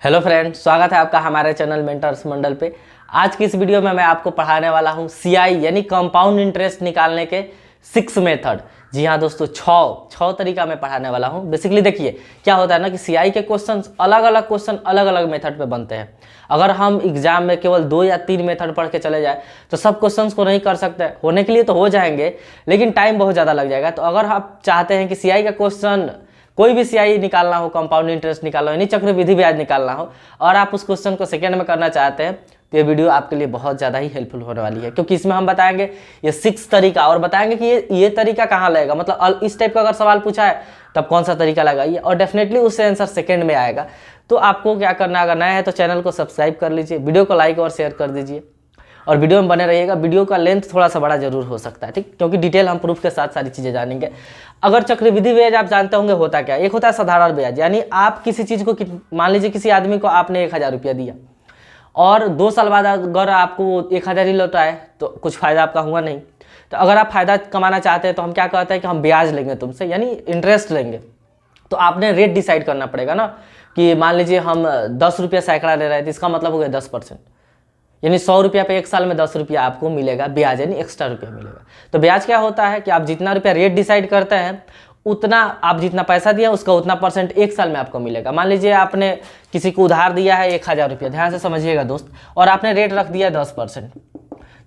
Hello friends, स्वागत है आपका हमारे चैनल मेंटर्स मंडल पे। आज की इस वीडियो में मैं आपको पढ़ाने वाला हूँ सीआई यानी कंपाउंड इंटरेस्ट निकालने के 6 मेथड। जी हाँ दोस्तों, छः तरीका मैं पढ़ाने वाला हूँ। बेसिकली देखिए क्या होता है ना कि सीआई के क्वेश्चंस अलग अलग मेथड पे बनते हैं। अगर हम एग्जाम में केवल 2 या 3 मेथड पढ़ के चले जाए तो सब क्वेश्चंस को नहीं कर सकते। होने के लिए तो हो जाएंगे, लेकिन टाइम बहुत ज़्यादा लग जाएगा। तो अगर आप चाहते हैं कि सीआई का क्वेश्चन कोई भी सीआई निकालना हो, कंपाउंड इंटरेस्ट निकालना हो यानी चक्रवृद्धि ब्याज निकालना हो, और आप उस क्वेश्चन को सेकंड में करना चाहते हैं, तो ये वीडियो आपके लिए बहुत ज़्यादा ही हेल्पफुल होने वाली है। क्योंकि इसमें हम बताएंगे ये 6 तरीका, और बताएंगे कि ये तरीका कहाँ लगेगा। मतलब इस टाइप का अगर सवाल पूछा है तब कौन सा तरीका लगाइए, और डेफिनेटली उससे आंसर सेकंड में आएगा। तो आपको क्या करना है, अगर नया है तो चैनल को सब्सक्राइब कर लीजिए, वीडियो को लाइक और शेयर कर दीजिए, और वीडियो में बने रहिएगा। वीडियो का लेंथ थोड़ा सा बड़ा जरूर हो सकता है, ठीक, क्योंकि डिटेल हम प्रूफ के साथ सारी चीज़ें जानेंगे। अगर चक्रवृद्धि ब्याज आप जानते होंगे होता क्या, एक होता है साधारण ब्याज, यानी आप किसी चीज़ को, मान लीजिए किसी आदमी को आपने 1000 रुपया दिया और 2 साल बाद अगर आपको 1000 ही लौटाए तो कुछ फ़ायदा आपका हुआ नहीं। तो अगर आप फ़ायदा कमाना चाहते हैं तो हम क्या कहते हैं कि हम ब्याज लेंगे तुमसे, यानी इंटरेस्ट लेंगे। तो आपने रेट डिसाइड करना पड़ेगा ना, कि मान लीजिए हम 10 रुपया सैकड़ा ले रहे थे, इसका मतलब हो गया 10%, यानी 100 रुपया पे 1 साल में 10 रुपया आपको मिलेगा ब्याज, यानी एक्स्ट्रा रुपया मिलेगा। तो ब्याज क्या होता है कि आप जितना रुपया रेट डिसाइड करते हैं उतना, आप जितना पैसा दिया उसका उतना परसेंट 1 साल में आपको मिलेगा। मान लीजिए आपने किसी को उधार दिया है 1000 रुपया, ध्यान से समझिएगा दोस्त, और आपने रेट रख दिया 10%।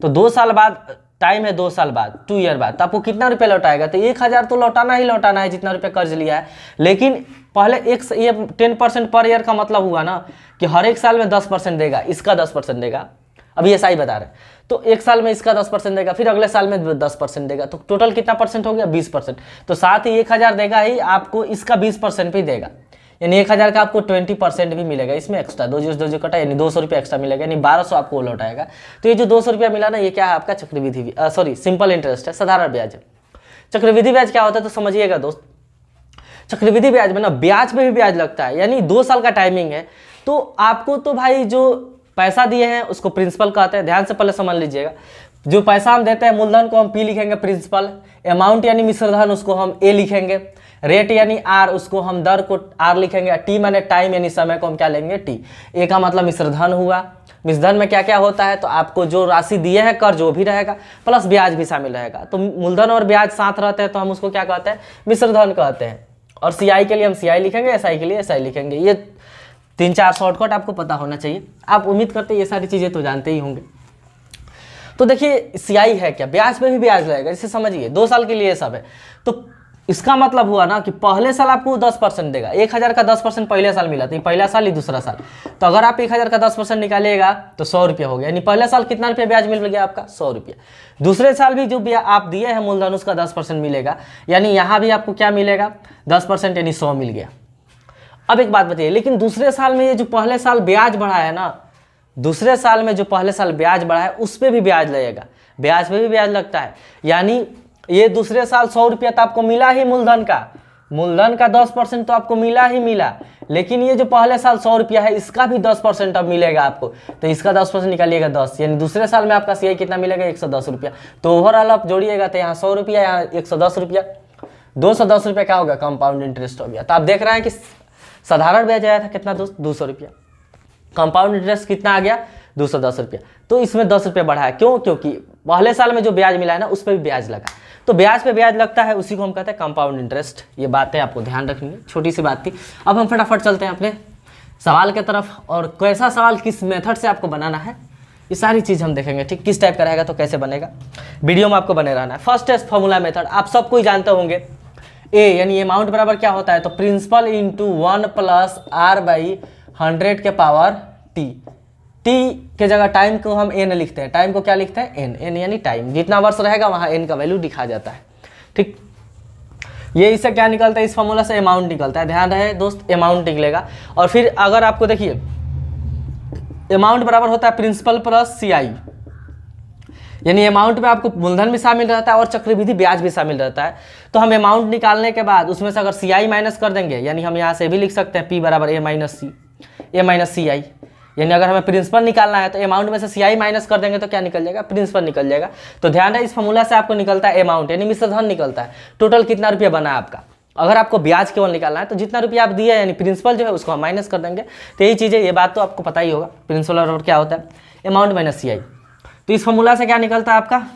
तो 2 साल बाद टाइम है, 2 साल बाद, 2 ईयर बाद, तो आपको कितना रुपया लौटाएगा? तो 1000 तो लौटाना ही लौटाना है जितना रुपया कर्ज लिया है। लेकिन पहले ये 10% पर ईयर का मतलब हुआ ना कि हर एक साल में 10% देगा, इसका 10% देगा। अभी ऐसा ही बता रहे, तो 1 साल में इसका 10% देगा, फिर अगले साल में 10% देगा, तो टोटल कितना परसेंट हो गया? 20%। तो साथ ही 1000 देगा ही, आपको इसका 20% भी देगा, यानी 1000 का आपको 20% भी मिलेगा इसमें एक्स्ट्रा। 2 कटा, यानी 200 रुपया एक्स्ट्रा मिलेगा, यानी 1200 आपको लौटाएगा। तो ये जो 200 रुपया मिला ना, ये क्या है? आपका चक्रवृद्धि सिंपल इंटरेस्ट है, साधारण ब्याज है। चक्रवृद्धि ब्याज क्या होता है तो समझिएगा दोस्त, चक्रवृद्धि ब्याज में ना ब्याज पे भी ब्याज लगता है, यानी 2 साल का टाइमिंग है। तो आपको तो भाई जो पैसा दिए हैं उसको प्रिंसिपल कहते हैं, ध्यान से पहले समझ लीजिएगा। जो पैसा हम देते हैं, मूलधन को हम पी लिखेंगे प्रिंसिपल, अमाउंट यानी मिश्रधन उसको हम ए लिखेंगे, रेट यानी आर उसको हम दर को आर लिखेंगे, टी माने टाइम यानी समय को हम क्या लेंगे? टी। ए का मतलब मिश्रधन हुआ। मिश्रधन में क्या क्या होता है, तो आपको जो राशि दिए हैं कर्ज वो भी रहेगा, प्लस ब्याज भी शामिल रहेगा। तो मूलधन और ब्याज साथ रहते हैं तो हम उसको क्या कहते हैं? मिश्रधन कहते हैं। और सीआई के लिए हम सीआई लिखेंगे, एसआई के लिए एसआई लिखेंगे। ये 3-4 शॉर्टकट आपको पता होना चाहिए। आप उम्मीद करते हैं ये सारी चीज़ें तो जानते ही होंगे। तो देखिए सीआई है क्या, ब्याज पे भी ब्याज लगेगा, इसे समझिए। 2 साल के लिए सब है, तो इसका मतलब हुआ ना कि पहले साल आपको 10% देगा। 1000 का 10% पहले साल मिला, तो पहला साल ही दूसरा साल। तो अगर आप 1000 का 10% निकालिएगा तो 100 रुपया हो गया, यानी पहले साल कितना रुपया ब्याज मिल गया आपका? 100 रुपया। दूसरे साल भी जो आप दिए हैं मूलधन उसका 10% मिलेगा, यानी यहाँ भी आपको क्या मिलेगा? 10%, यानी 100 मिल गया। अब एक बात बताइए, लेकिन दूसरे साल में ये जो पहले साल ब्याज बढ़ा है ना, दूसरे साल में जो पहले साल ब्याज बढ़ा है उस पर भी ब्याज लगेगा, ब्याज पे भी ब्याज लगता है। यानी ये दूसरे साल 100 रुपया तो आपको मिला ही मूलधन का 10% तो आपको मिला ही मिला, लेकिन ये जो पहले साल 100 रुपया है इसका भी 10% अब मिलेगा आपको। तो इसका 10% निकालिएगा 10, यानी दूसरे साल में आपका सीआई कितना मिलेगा? 110 रुपया। तो ओवरऑल आप जोड़िएगा तो यहाँ 100 रुपया, यहाँ 110 रुपया, 210 रुपया क्या होगा? कंपाउंड इंटरेस्ट हो गया। तो आप देख रहे हैं कि साधारण ब्याज आया था कितना दोस्त? 200 रुपया। कंपाउंड इंटरेस्ट कितना आ गया? 210 रुपया। तो इसमें 10 रुपया बढ़ा है, क्यों? क्योंकि पहले साल में जो ब्याज मिला है ना उस पर भी ब्याज लगा। तो ब्याज पे ब्याज लगता है, उसी को हम कहते हैं कंपाउंड इंटरेस्ट। ये बातें आपको ध्यान रखनी है, छोटी सी बात थी। अब हम फटाफट चलते हैं अपने सवाल की तरफ, और कैसा सवाल किस मेथड से आपको बनाना है ये सारी चीज़ हम देखेंगे, ठीक। किस टाइप का रहेगा तो कैसे बनेगा, वीडियो में आपको बने रहना है। फर्स्ट है फॉर्मूला मेथड, आप सबको ही जानते होंगे। ए यानी अमाउंट बराबर क्या होता है, तो प्रिंसिपल इंटू 1 + R/100 के पावर टी। टी के जगह टाइम को हम एन लिखते हैं, टाइम को क्या लिखते हैं? एन यानी टाइम। जितना वर्ष रहेगा वहाँ एन का वैल्यू दिखा जाता है, ठीक। ये इससे क्या निकलता है? इस फॉर्मूला से अमाउंट निकलता है, ध्यान रहे दोस्त, अमाउंट निकलेगा। और फिर अगर आपको देखिए अमाउंट बराबर होता है प्रिंसिपल प्लस सीआई, यानी अमाउंट में आपको मूलधन भी शामिल रहता है और चक्रवृद्धि ब्याज भी शामिल रहता है। तो हम अमाउंट निकालने के बाद उसमें से अगर सीआई माइनस कर देंगे, यानी हम यहाँ से भी लिख सकते हैं P = A - CI, यानी अगर हमें प्रिंसिपल निकालना है तो अमाउंट में से सीआई माइनस कर देंगे तो क्या निकल जाएगा? प्रिंसिपल निकल जाएगा। तो ध्यान है इस फॉर्मूला से आपको निकलता है अमाउंट, यानी मिश्रधन निकलता है। टोटल कितना रुपया बना आपका? अगर आपको ब्याज केवल निकालना है तो जितना रुपया आप दिए यानी प्रिंसिपल जो है उसको हम माइनस कर देंगे। तो यही चीज़ है, ये बात तो आपको पता ही होगा प्रिंसिपल और क्या होता है, अमाउंट माइनस CI। तो इस फॉर्मूला से क्या निकलता है आपका,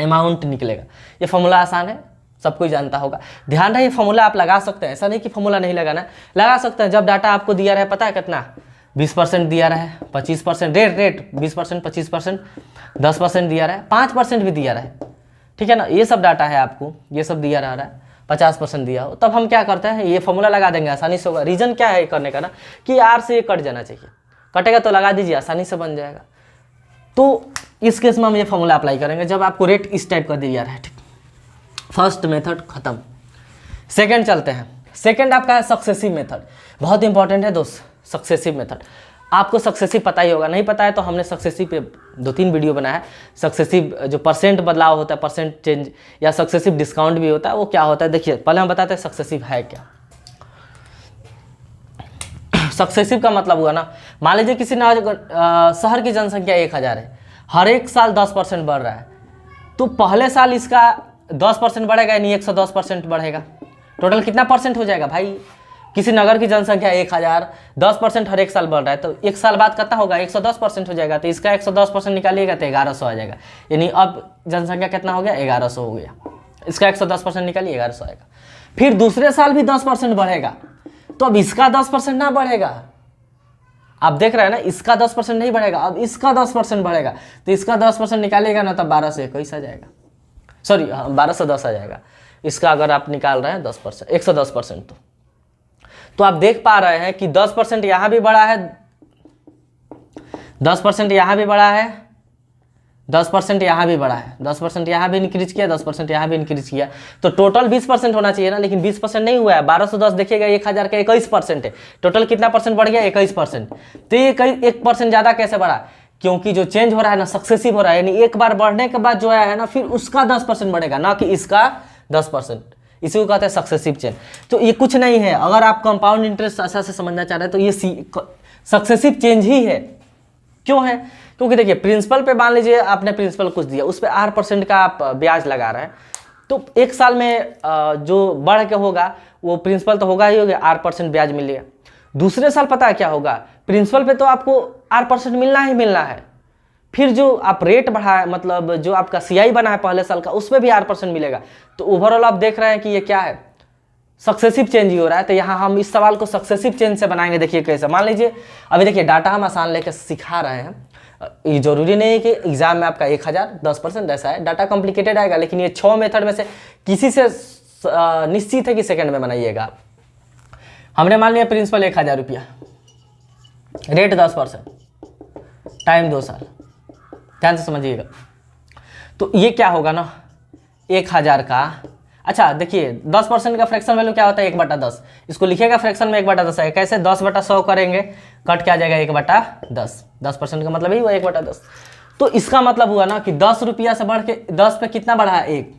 अमाउंट निकलेगा। ये फॉर्मूला आसान है, सब कोई जानता होगा। ध्यान रहे ये फॉर्मूला आप लगा सकते हैं, ऐसा नहीं कि फॉर्मूला नहीं लगाना है, लगा सकते हैं। जब डाटा आपको दिया रहे, पता है कितना, 20% दिया रहे, 25% रेट 20%, 25%, 10% दिया रहे, 5% भी दिया रहे, ठीक है ना, ये सब डाटा है आपको, ये सब दिया रहा है, 50% दिया हो, तब हम क्या करते हैं, ये फॉर्मूला लगा देंगे, आसानी से होगा। रीज़न क्या है करने का ना, कि R से ये कट जाना चाहिए, कटेगा तो लगा दीजिए, आसानी से बन जाएगा। तो इस केस में हम ये फॉर्मूला अप्लाई करेंगे जब आपको रेट इस टाइप का दिया रहा है, ठीक। फर्स्ट मेथड खत्म। सेकंड चलते हैं। सेकंड आपका है सक्सेसिव मेथड, बहुत इंपॉर्टेंट है दोस्त, सक्सेसिव मेथड। आपको सक्सेसिव पता ही होगा, नहीं पता है तो हमने सक्सेसिव पे 2-3 वीडियो बनाया है। सक्सेसिव जो परसेंट बदलाव होता है, परसेंट चेंज या सक्सेसिव डिस्काउंट भी होता है, वो क्या होता है देखिए, पहले हम बताते हैं सक्सेसिव है क्या। सक्सेसिव का मतलब हुआ ना, मान लीजिए किसी शहर की जनसंख्या 1000 है, हर एक साल 10% बढ़ रहा है, तो पहले साल इसका 10% बढ़ेगा यानी 110% बढ़ेगा। टोटल कितना परसेंट हो जाएगा भाई, किसी नगर की जनसंख्या 1000, 10% हर एक साल बढ़ रहा है, तो एक साल बाद कितना होगा, 110% हो जाएगा। तो इसका 110% निकालिएगा तो 1100 आ जाएगा, यानी अब जनसंख्या कितना हो गया, 1100 हो गया। इसका 110% निकालिए, 1100 आएगा। फिर दूसरे साल भी 10% बढ़ेगा, तो अब इसका 10% ना बढ़ेगा, आप देख रहे हैं ना, इसका 10% नहीं बढ़ेगा, अब इसका 10% बढ़ेगा, तो इसका 10% निकालिएगा ना, तब 1221 आ जाएगा, सॉरी 1210 आ जाएगा। इसका अगर आप निकाल रहे हैं 10%, 110%, तो आप देख पा रहे हैं कि 10% यहाँ भी बढ़ा है, 10% यहाँ भी बढ़ा है, 10% यहाँ भी बढ़ा है, 10% यहाँ भी इंक्रीज किया, 10% यहाँ भी इंक्रीज किया, तो टोटल 20% होना चाहिए ना, लेकिन 20% नहीं हुआ है। 1210 देखिएगा 1000 का 21% है, टोटल कितना परसेंट बढ़ गया, 21%। तो ये 1% ज़्यादा कैसे बढ़ा, क्योंकि जो चेंज हो रहा है ना सक्सेसिव हो रहा है, यानी एक बार बढ़ने के बाद जो है ना फिर उसका 10% बढ़ेगा, ना कि इसका 10%, इसी को कहते हैं सक्सेसिव चेंज। तो ये कुछ नहीं है, अगर आप कंपाउंड इंटरेस्ट अच्छा से समझना चाह रहे हैं तो ये सक्सेसिव चेंज ही है। क्यों है, क्योंकि देखिए प्रिंसिपल पे मान लीजिए आपने प्रिंसिपल कुछ दिया, उस पर R% का आप ब्याज लगा रहे हैं, तो एक साल में जो बढ़ के होगा वो प्रिंसिपल तो होगा ही होगा, R% ब्याज मिलेगा। दूसरे साल पता है क्या होगा, प्रिंसिपल पे तो आपको R% मिलना ही मिलना है, फिर जो आप रेट बढ़ाए, मतलब जो आपका CI बना है पहले साल का, उसमें भी R% मिलेगा। तो ओवरऑल आप देख रहे हैं कि ये क्या है, सक्सेसिव चेंज ही हो रहा है। तो यहाँ हम इस सवाल को सक्सेसिव चेंज से बनाएंगे। देखिए कैसे, मान लीजिए अभी देखिए डाटा हम आसान लेकर सिखा रहे हैं, ये जरूरी नहीं है कि एग्जाम में आपका 1000 10% ऐसा है, डाटा कॉम्प्लिकेटेड आएगा, लेकिन ये 6 मेथड में से किसी से निश्चित है कि सेकंड में बनाइएगा। हमने मान लिया प्रिंसिपल 1000 रुपया, रेट 10%, टाइम 2 साल, ध्यान से समझिएगा। तो ये क्या होगा ना, 1000 का, अच्छा देखिए 10% का फ्रैक्शन वैल्यू क्या होता है, 1/10। इसको लिखिएगा फ्रैक्शन में 1/10 है, कैसे 10/100 करेंगे, कट क्या आ जाएगा 1/10, 10% का मतलब ही हुआ 1/10। तो इसका मतलब हुआ ना कि 10 रुपया से बढ़ के 10 पे कितना बढ़ा है, 1,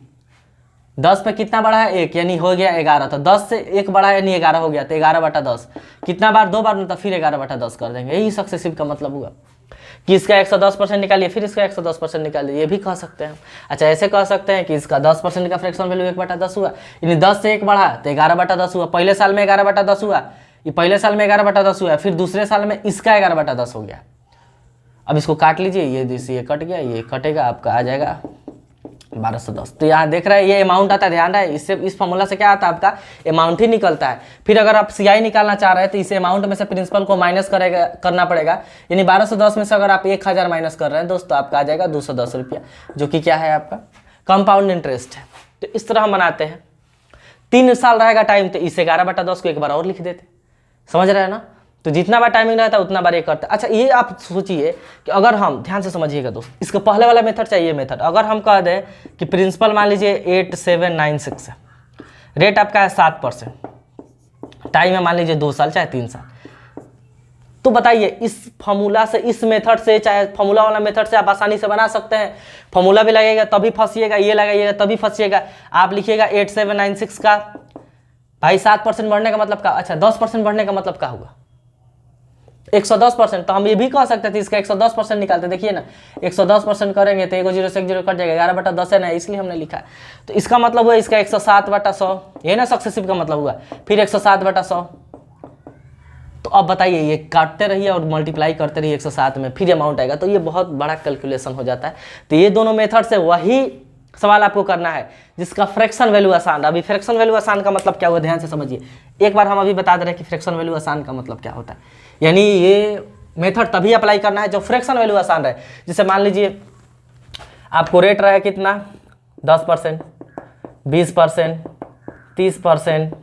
10 पे कितना बढ़ा है, 1, यानी हो गया 11। तो 10 से 1 बढ़ा यानी 11 हो गया, तो 11/10 कितना बार, 2 बार, तो फिर 11/10 कर देंगे। यही सक्सेसिव का मतलब हुआ कि इसका 110% निकालिए, फिर इसका 110% निकालिए, ये भी कह सकते हैं। अच्छा ऐसे कह सकते हैं कि इसका 10% का फ्रैक्शन वैल्यू 1/10 हुआ, यानी 10 से 1 बढ़ा तो 11/10 हुआ। पहले साल में 11/10 हुआ, ये पहले साल में 11/10 हुआ, फिर दूसरे साल में इसका 11/10 हो गया। अब इसको काट लीजिए, ये कट गया, ये कटेगा, आपका आ जाएगा 1210। तो यहाँ देख रहे हैं ये अमाउंट आता है, ध्यान रहे इससे, इस फॉर्मूला से क्या आता है, आपका अमाउंट ही निकलता है। फिर अगर आप CI निकालना चाह रहे हैं तो इस अमाउंट में से प्रिंसिपल को माइनस करना पड़ेगा, यानी 1210 में से अगर आप 1000 माइनस कर रहे हैं दोस्तों, आपका आ जाएगा 210 रुपया, जो कि क्या है आपका कंपाउंड इंटरेस्ट है। तो इस तरह हम बनाते हैं। 3 साल रहेगा टाइम, तो इस 11/10 को एक बार और लिख देते, समझ रहे हैं ना। तो जितना बार टाइमिंग रहता है उतना बार ये करता है। अच्छा ये आप सोचिए कि अगर हम, ध्यान से समझिएगा दोस्त, इसका पहले वाला मेथड चाहिए मेथड, अगर हम कह दें कि प्रिंसिपल मान लीजिए 8796 है, रेट आपका है 7%, टाइम है मान लीजिए 2 साल चाहे 3 साल, तो बताइए इस फॉर्मूला से, इस मेथड से, चाहे फॉर्मूला वाला मेथड से आप आसानी से बना सकते हैं। फॉर्मूला भी लगेगा तभी फंसिएगा, ये लगाइएगा तभी फंसिएगा। आप लिखिएगा 8796 का भाई 7% बढ़ने का मतलब का, अच्छा 10% बढ़ने का मतलब क्या हुआ, 110%, तो हम ये भी कह सकते थे इसका 110% निकालते। देखिए ना 110% करेंगे तो एगो 0 से 1 0 कट जाएगा, 11/10 है ना, इसलिए हमने लिखा है। तो इसका मतलब हुआ इसका 107/100, ये ना सक्सेसिव का मतलब हुआ। फिर 107/100, तो अब बताइए ये काटते रहिए और मल्टीप्लाई करते रहिए 107 में, फिर अमाउंट आएगा। तो ये बहुत बड़ा कैलकुलेशन हो जाता है। तो ये दोनों मेथड से वही सवाल आपको करना है जिसका फ्रैक्शन वैल्यू आसान। अभी फ्रैक्शन वैल्यू आसान का मतलब क्या हुआ, ध्यान से समझिए। एक बार हम अभी बता दे रहे हैं कि फ्रैक्शन वैल्यू आसान का मतलब क्या होता है। यानी ये मेथड तभी अप्लाई करना है जब फ्रैक्शन वैल्यू आसान रहे। जैसे मान लीजिए आपको रेट रहा है कितना, 10%, 20%, 30%,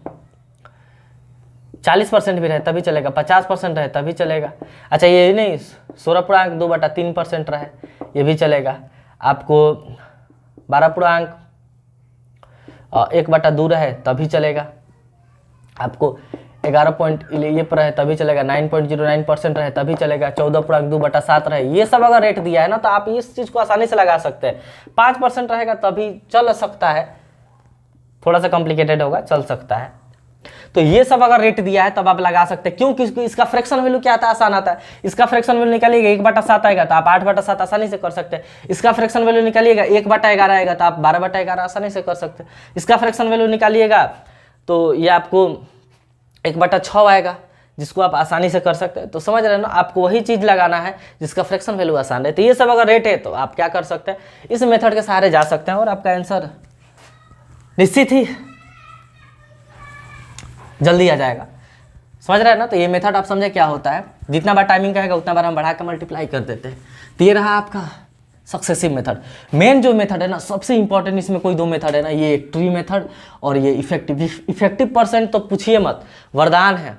40% भी रहे तभी चलेगा, 50% रहे तभी चलेगा। अच्छा ये नहीं 16.2/3% रहे, ये भी चलेगा। आपको 12.1/2 रहे तभी चलेगा। आपको 11 पर है तभी चलेगा, 9.09% रहे तभी चलेगा, 14.2/7 रहे। ये सब अगर रेट दिया है ना तो आप इस चीज़ को आसानी से लगा सकते हैं। 5% रहेगा तभी चल सकता है, थोड़ा सा कॉम्प्लिकेटेड होगा, चल सकता है। तो ये सब अगर रेट दिया है तब आप लगा सकते हैं, क्योंकि इसका फ्रैक्शन वैल्यू क्या आता है, आसान आता है। इसका फ्रैक्शन वैल्यू निकालिएगा 1/7 आएगा तो आप 8/7 आसानी से कर सकते हैं। इसका फ्रैक्शन वैल्यू निकालिएगा 1/11 आएगा तो आप 12/11 आसानी से कर सकते हैं। इसका फ्रैक्शन वैल्यू निकालिएगा तो ये आपको 1/6 आएगा, जिसको आप आसानी से कर सकते हैं। तो समझ रहे हैं ना, आपको वही चीज़ लगाना है जिसका फ्रैक्शन वैल्यू आसान है। तो ये सब अगर रेट है तो आप क्या कर सकते हैं, इस मेथड के सहारे जा सकते हैं और आपका आंसर निश्चित ही जल्दी आ जाएगा। समझ रहे हैं ना। तो ये मेथड आप समझे क्या होता है, जितना बार टाइमिंग कहेगा उतना बार हम बढ़ा के मल्टीप्लाई कर देते हैं। तो ये रहा आपका सक्सेसिव मेथड। मेन जो मेथड है ना, सबसे इंपॉर्टेंट इसमें कोई दो मेथड है ना, ये एक ट्री मेथड और ये इफेक्टिव परसेंट तो पूछिए मत, वरदान है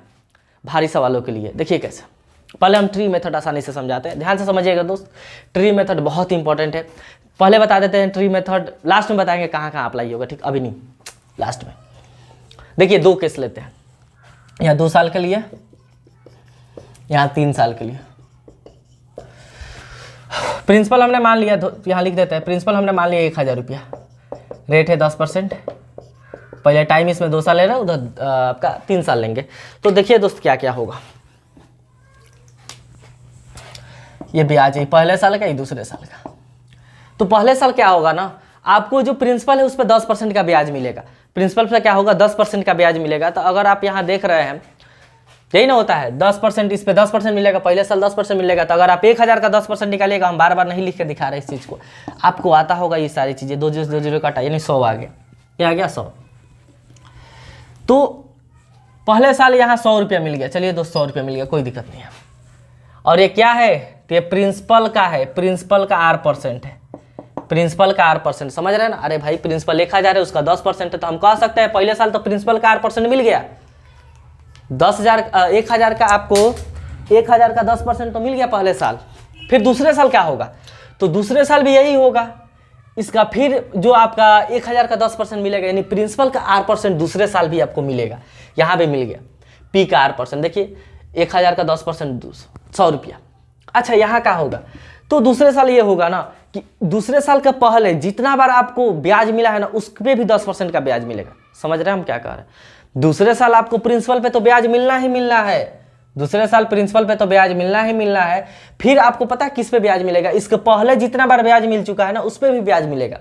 भारी सवालों के लिए। देखिए कैसे, पहले हम ट्री मेथड आसानी से समझाते हैं, ध्यान से समझिएगा दोस्त। ट्री मेथड बहुत इंपॉर्टेंट है। पहले बता देते हैं ट्री मेथड, लास्ट में बताएंगे कहाँ कहाँ अप्लाई होगा, ठीक, अभी नहीं, लास्ट में। देखिए 2 केस लेते हैं, यहाँ 2 साल के लिए, यहाँ 3 साल के लिए। प्रिंसिपल हमने मान लिया, यहाँ लिख देते हैं, प्रिंसिपल हमने मान लिया 1000 रुपया, रेट है 10%। पहले टाइम इसमें 2 साल ले रहा है, उधर आपका 3 साल लेंगे। तो देखिए दोस्त क्या क्या होगा, ये ब्याज है पहले साल का, ये दूसरे साल का। तो पहले साल क्या होगा ना, आपको जो प्रिंसिपल है उस पर 10% का ब्याज मिलेगा। प्रिंसिपल पे क्या होगा, 10% का ब्याज मिलेगा। तो अगर आप यहाँ देख रहे हैं, यही ना होता है, 10% इस पे 10% मिलेगा, पहले साल 10% मिलेगा। तो अगर आप 1000 का 10% निकालिएगा, हम बार बार नहीं लिख के दिखा रहे इस चीज़ को, आपको आता होगा ये सारी चीज़ें। 2 0 काटा यानी 100 आ गया, क्या आ गया 100। तो पहले साल यहाँ 100 रुपया मिल गया, चलिए दोस्त 100 रुपया मिल गया, कोई दिक्कत नहीं है। और ये क्या है, तो ये प्रिंसिपल का है, प्रिंसिपल का R% है, प्रिंसिपल का R%। समझ रहे हैं ना। अरे भाई प्रिंसिपल 1000 है, उसका 10% है, तो हम कह सकते हैं पहले साल तो प्रिंसिपल का R% मिल गया, 1000 का आपको 1000 का 10% तो मिल गया पहले साल। फिर दूसरे साल क्या होगा, तो दूसरे साल भी यही होगा इसका। फिर जो आपका 1000 का 10% मिलेगा, यानी प्रिंसिपल का R% दूसरे साल भी आपको मिलेगा, यहाँ पे मिल गया P का R%। देखिए 1000 का 10% 100 रुपया। अच्छा यहाँ क्या होगा, तो दूसरे साल ये होगा ना कि दूसरे साल का पहले जितना बार आपको ब्याज मिला है ना, उस पर भी 10% का ब्याज मिलेगा। समझ रहे हैं हम क्या कह रहे हैं। दूसरे साल आपको प्रिंसिपल पे तो ब्याज मिलना ही मिलना है, दूसरे साल प्रिंसिपल पे तो ब्याज मिलना ही मिलना है। फिर आपको पता है किस पे ब्याज मिलेगा, इसके पहले जितना बार ब्याज मिल चुका है ना, उस पर भी ब्याज मिलेगा।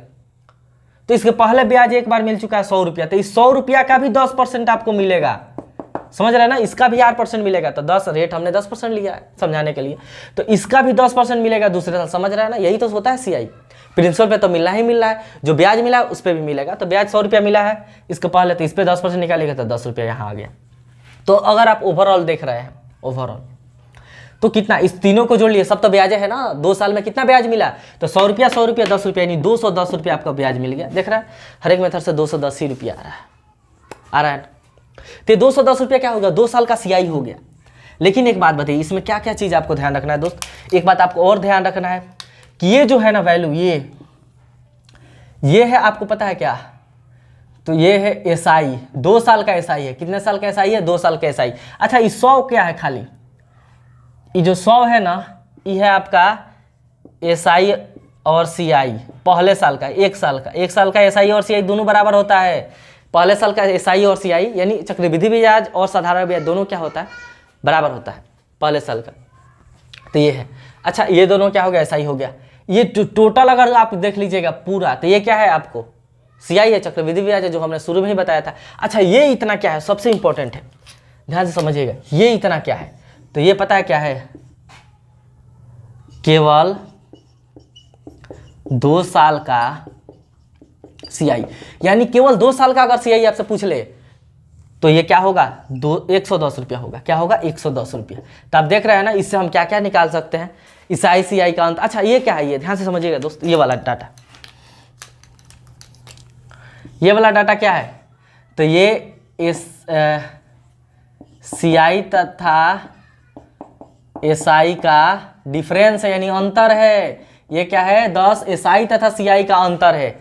तो इसके पहले ब्याज एक बार मिल चुका है 100 रुपया, तो इस 100 रुपया का भी 10% आपको मिलेगा। समझ रहे हैं ना, इसका भी R% मिलेगा। तो 10 रेट हमने 10% लिया है समझाने के लिए, तो इसका भी 10% मिलेगा दूसरे साल। समझ रहे हैं ना, यही तो होता है CI। प्रिंसिपल पे तो मिलना ही मिल रहा है, जो ब्याज मिला है उस पर भी मिलेगा। तो ब्याज 100 रुपया मिला है इसके पहले, तो इस पर 10% निकालेगा तो 10 रुपया यहाँ आ गया। तो अगर आप ओवरऑल देख रहे हैं, ओवरऑल तो कितना, इस तीनों को जोड़ लिए, सब तो ब्याज है ना। 2 साल में कितना ब्याज मिला, तो 100 रुपया 100 रुपया 10 रुपया, यानी 210 रुपया आपका ब्याज मिल गया। देख रहा है, हर एक मेथड से 210 ही रुपया आ रहा है। तो 210 रुपया क्या होगा, 2 साल का CI हो गया। लेकिन एक बात बताइए, इसमें क्या क्या चीज़ आपको ध्यान रखना है दोस्त। एक बात आपको और ध्यान रखना है कि ये जो है ना वैल्यू, ये है आपको पता है क्या, तो ये है SI, 2 साल का SI है। कितने साल का SI है, 2 साल का SI। अच्छा ये 100 क्या है, खाली ये जो 100 है ना, ये है आपका SI और CI पहले साल का, 1 साल का। 1 साल का SI और CI दोनों बराबर होता है। पहले साल का SI और CI यानी चक्रवृद्धि ब्याज और साधारण ब्याज दोनों क्या होता है, बराबर होता है। पहले साल का, तो ये है। अच्छा ये दोनों क्या हो गया, SI हो गया। ये टोटल अगर आप देख लीजिएगा पूरा, तो ये क्या है आपको, CI है, चक्रवृद्धि ब्याज है, जो हमने शुरू में ही बताया था। अच्छा ये इतना क्या है, सबसे इंपॉर्टेंट है, ध्यान से समझिएगा, ये इतना क्या है, तो ये पता है क्या है, केवल 2 साल का CI, यानी केवल 2 साल का अगर CI आपसे पूछ ले तो ये क्या होगा, 110 रुपया होगा। क्या होगा, 110 रुपया। तो आप देख रहे हैं ना, इससे हम क्या क्या निकाल सकते हैं, इस ICI का अंत। अच्छा ये क्या है, ये ध्यान से समझिएगा दोस्त, ये वाला डाटा, ये वाला डाटा क्या है, तो ये इस CI तथा SI का डिफरेंस है, यानी अंतर है। ये क्या है, 10 SI तथा CI का अंतर है,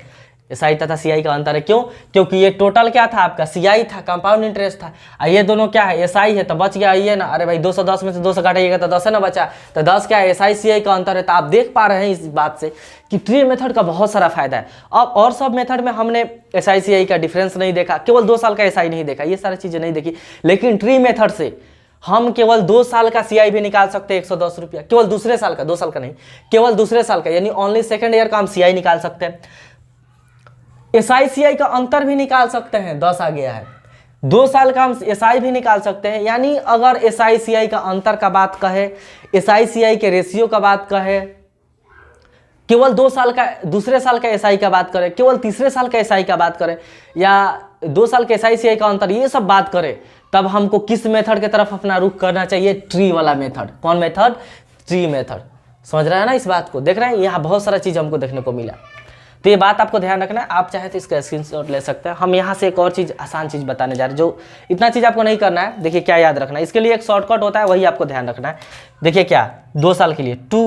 SI तथा CI का अंतर है। क्यों, क्योंकि ये टोटल क्या था आपका, CI था, कंपाउंड इंटरेस्ट था, और ये दोनों क्या है, SI है, तो बच गया ये ना। अरे भाई 210 में से 200 घटाइएगा तो 10 है ना बचा, तो 10 क्या है, SI CI का अंतर है। तो आप देख पा रहे हैं इस बात से कि ट्री मेथड का बहुत सारा फायदा है। अब और सब मेथड में हमने SI CI का डिफरेंस नहीं देखा, केवल 2 साल का SI नहीं देखा, ये सारी चीजें नहीं देखी, लेकिन ट्री मेथड से हम केवल 2 साल का CI भी निकाल सकते हैं 110 रुपया, केवल दूसरे साल का, 2 साल का नहीं, केवल दूसरे साल का, यानी ओनली सेकेंड ईयर का हम CI निकाल सकते हैं। SI CI का अंतर भी निकाल सकते हैं, 10 आ गया है, 2 साल का हम SI भी निकाल सकते हैं। यानी अगर SI CI का अंतर का बात कहे, SI CI के रेशियो का बात कहे, केवल 2 साल का दूसरे साल का SI का बात करें, केवल तीसरे साल का SI का बात करें, या 2 साल के SI CI का अंतर, ये सब बात करें, तब हमको किस मेथड की तरफ अपना रुख करना चाहिए, ट्री वाला मेथड। कौन मेथड, ट्री मेथड। समझ रहे हैं ना इस बात को, देख रहे हैं, यहाँ बहुत सारा चीज हमको देखने को मिला। तो ये बात आपको ध्यान रखना है। आप चाहे तो इसका स्क्रीनशॉट ले सकते हैं। हम यहाँ से एक और चीज़, आसान चीज़ बताने जा रहे हैं, जो इतना चीज़ आपको नहीं करना है। देखिए क्या याद रखना है, इसके लिए एक शॉर्टकट होता है, वही आपको ध्यान रखना है। देखिए क्या, 2 साल के लिए 2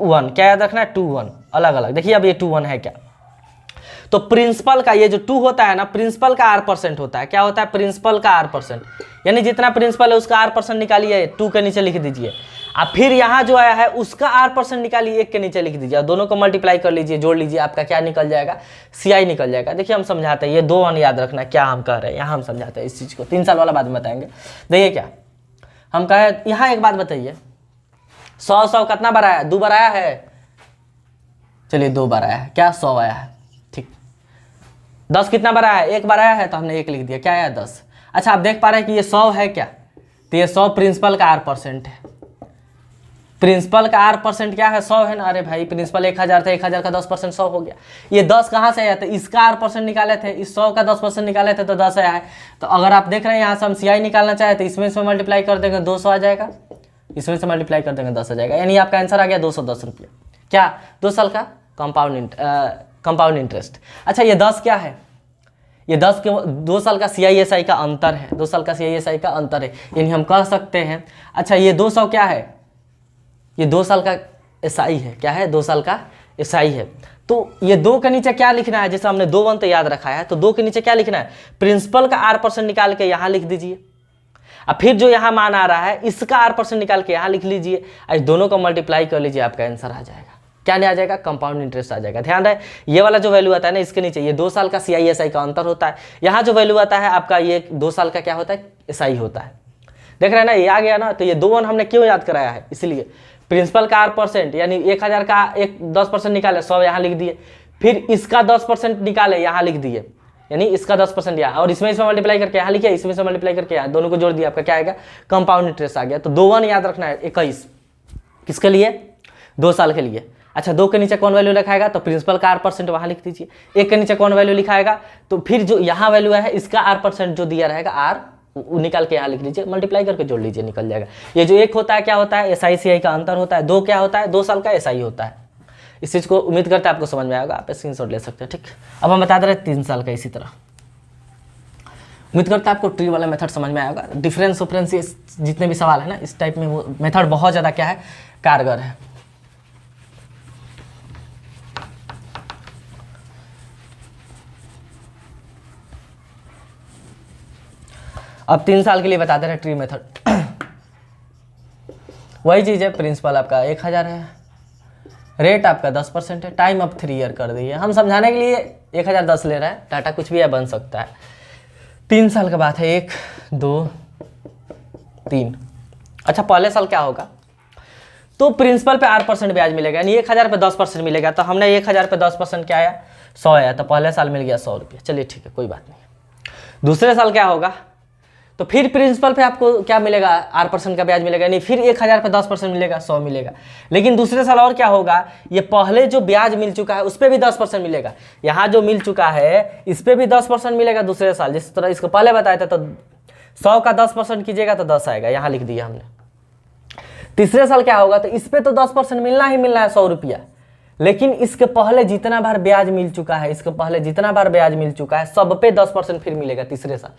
1 क्या याद रखना है, 2 1 अलग अलग। देखिए अब ये 2 1 है क्या, तो प्रिंसिपल का ये जो 2 होता है ना, प्रिंसिपल का R% होता है। क्या होता है, प्रिंसिपल का R%, यानी जितना प्रिंसिपल है उसका R% निकालिए, 2 के नीचे लिख दीजिए। अब फिर यहाँ जो आया है उसका R% निकालिए, 1 के नीचे लिख दीजिए, और दोनों को मल्टीप्लाई कर लीजिए, जोड़ लीजिए, आपका क्या निकल जाएगा, CI निकल जाएगा। देखिए हम समझाते हैं, ये 2 1 याद रखना क्या हम कह रहे हैं, यहाँ हम समझाते हैं इस चीज़ को, 3 साल वाला बाद में बताएंगे। देखिए क्या हम कहे, यहाँ एक बात बताइए, 100 कितना बार आया, 2 बार आया है, चलिए 2 बार आया है, क्या 100 आया है, ठीक। 10 कितना बार आया है, 1 बार आया है, तो हमने 1 लिख दिया, क्या आया 10। अच्छा आप देख पा रहे हैं कि ये 100 है क्या, तो ये 100 प्रिंसिपल का R% है। प्रिंसिपल का R% क्या है, 100 है ना। अरे भाई प्रिंसिपल 1000 था, 1000 का 10% 100 हो गया। ये 10 कहाँ से आया था, इसका R% निकाले थे, इस 100 का 10% निकाले थे, तो 10 आया है। तो अगर आप देख रहे हैं यहाँ से हम CI निकालना चाहे तो इसमें से मल्टीप्लाई कर देंगे 200 आ जाएगा, इसमें से मल्टीप्लाई कर देंगे 10 आ जाएगा, यानी आपका आंसर आ गया 210 रुपया। क्या, 2 साल का कंपाउंड इंटरेस्ट। अच्छा ये 10 क्या है, ये 10 के 2 साल का CI SI का अंतर है, 2 साल का CI SI का अंतर है, यानी हम कह सकते हैं। अच्छा ये 200 क्या है, ये 2 साल का SI है, क्या है, 2 साल का SI है। तो ये 2 के नीचे क्या लिखना है, जैसे हमने 2 1 तो याद रखा है, तो 2 के नीचे क्या लिखना है, प्रिंसिपल का R% निकाल के यहाँ लिख दीजिए, अब फिर जो यहाँ मान आ रहा है इसका R% निकाल के यहाँ लिख लीजिए, इस दोनों को मल्टीप्लाई कर लीजिए, आपका आंसर आ जाएगा। क्या नहीं आ जाएगा, कंपाउंड इंटरेस्ट आ जाएगा। ध्यान रहे ये वाला जो वैल्यू आता है ना, इसके नीचे ये 2 साल का CI SI का अंतर होता है, यहाँ जो वैल्यू आता है आपका ये 2 साल का क्या होता है, SI होता है। देख रहे हैं ना, ये आ गया ना। तो ये 2 1 हमने क्यों याद कराया है, इसलिए प्रिंसिपल का R% यानी 1000 का 10% निकाले, 100 यहाँ लिख दिए, फिर इसका 10% निकाले यहाँ लिख दिए, यानी इसका 10% यहाँ, और इसमें मल्टीप्लाई करके यहाँ लिखिए, इसमें से मल्टीप्लाई करके यहाँ, दोनों को जोड़ दिया, आपका क्या आएगा, कंपाउंड इंटरेस्ट आ गया। तो 2 1 याद रखना है, 21 किसके लिए, 2 साल के लिए। अच्छा 2 के नीचे कौन वैल्यू लिखाएगा, तो प्रिंसिपल का R% वहाँ लिख दीजिए। 1 के नीचे कौन वैल्यू लिखाएगा, तो फिर जो यहाँ वैल्यू है इसका R% जो दिया रहेगा R निकाल के यहाँ लिख लीजिए, मल्टीप्लाई करके जोड़ लीजिए, निकल जाएगा। ये जो 1 होता है क्या होता है, SI CI का अंतर होता है। 2 क्या होता है, 2 साल का SI होता है। इस चीज़ को उम्मीद करते हैं आपको समझ में आएगा, आप स्क्रीनशॉट ले सकते हैं, ठीक। अब हम बता दे रहे हैं 3 साल का, इसी तरह उम्मीद करता है आपको ट्री वाला मेथड समझ में आएगा। डिफरेंस उफरेंस ये जितने भी सवाल है ना, इस टाइप में वो मेथड बहुत ज़्यादा क्या है, कारगर है। अब 3 साल के लिए बता दे रहे ट्री मेथड। वही चीज़ है, प्रिंसिपल आपका 1000 है, रेट आपका 10% है, टाइम अब 3 ईयर कर दिए। हम समझाने के लिए 1010 ले रहे हैं, डाटा कुछ भी है बन सकता है। 3 साल का बात है, 1 2 3 अच्छा पहले साल क्या होगा, तो प्रिंसिपल पे 8% ब्याज मिलेगा, यानी 1000 पे 10% मिलेगा। तो हमने 1000 पे 10% क्या आया, 100 आया, तो पहले साल मिल गया 100 रुपये। चलिए ठीक है, कोई बात नहीं। दूसरे साल क्या होगा, तो फिर प्रिंसिपल पे आपको क्या मिलेगा, 8% का ब्याज मिलेगा, नहीं फिर 1000 पे 10% मिलेगा, 100 मिलेगा। लेकिन दूसरे साल और क्या होगा, ये पहले जो ब्याज मिल चुका है उस पर भी 10% मिलेगा। यहाँ जो मिल चुका है इस पर भी 10% मिलेगा दूसरे साल, जिस तरह इसको पहले बताया था। तो 100 का 10% कीजिएगा तो 10 आएगा, यहाँ लिख दिया हमने। तीसरे साल क्या होगा, तो इस पर तो 10% मिलना ही मिलना है, 100 रुपया। लेकिन इसके पहले जितना बार ब्याज मिल चुका है, इसके पहले जितना बार ब्याज मिल चुका है सब पे 10% फिर मिलेगा तीसरे साल।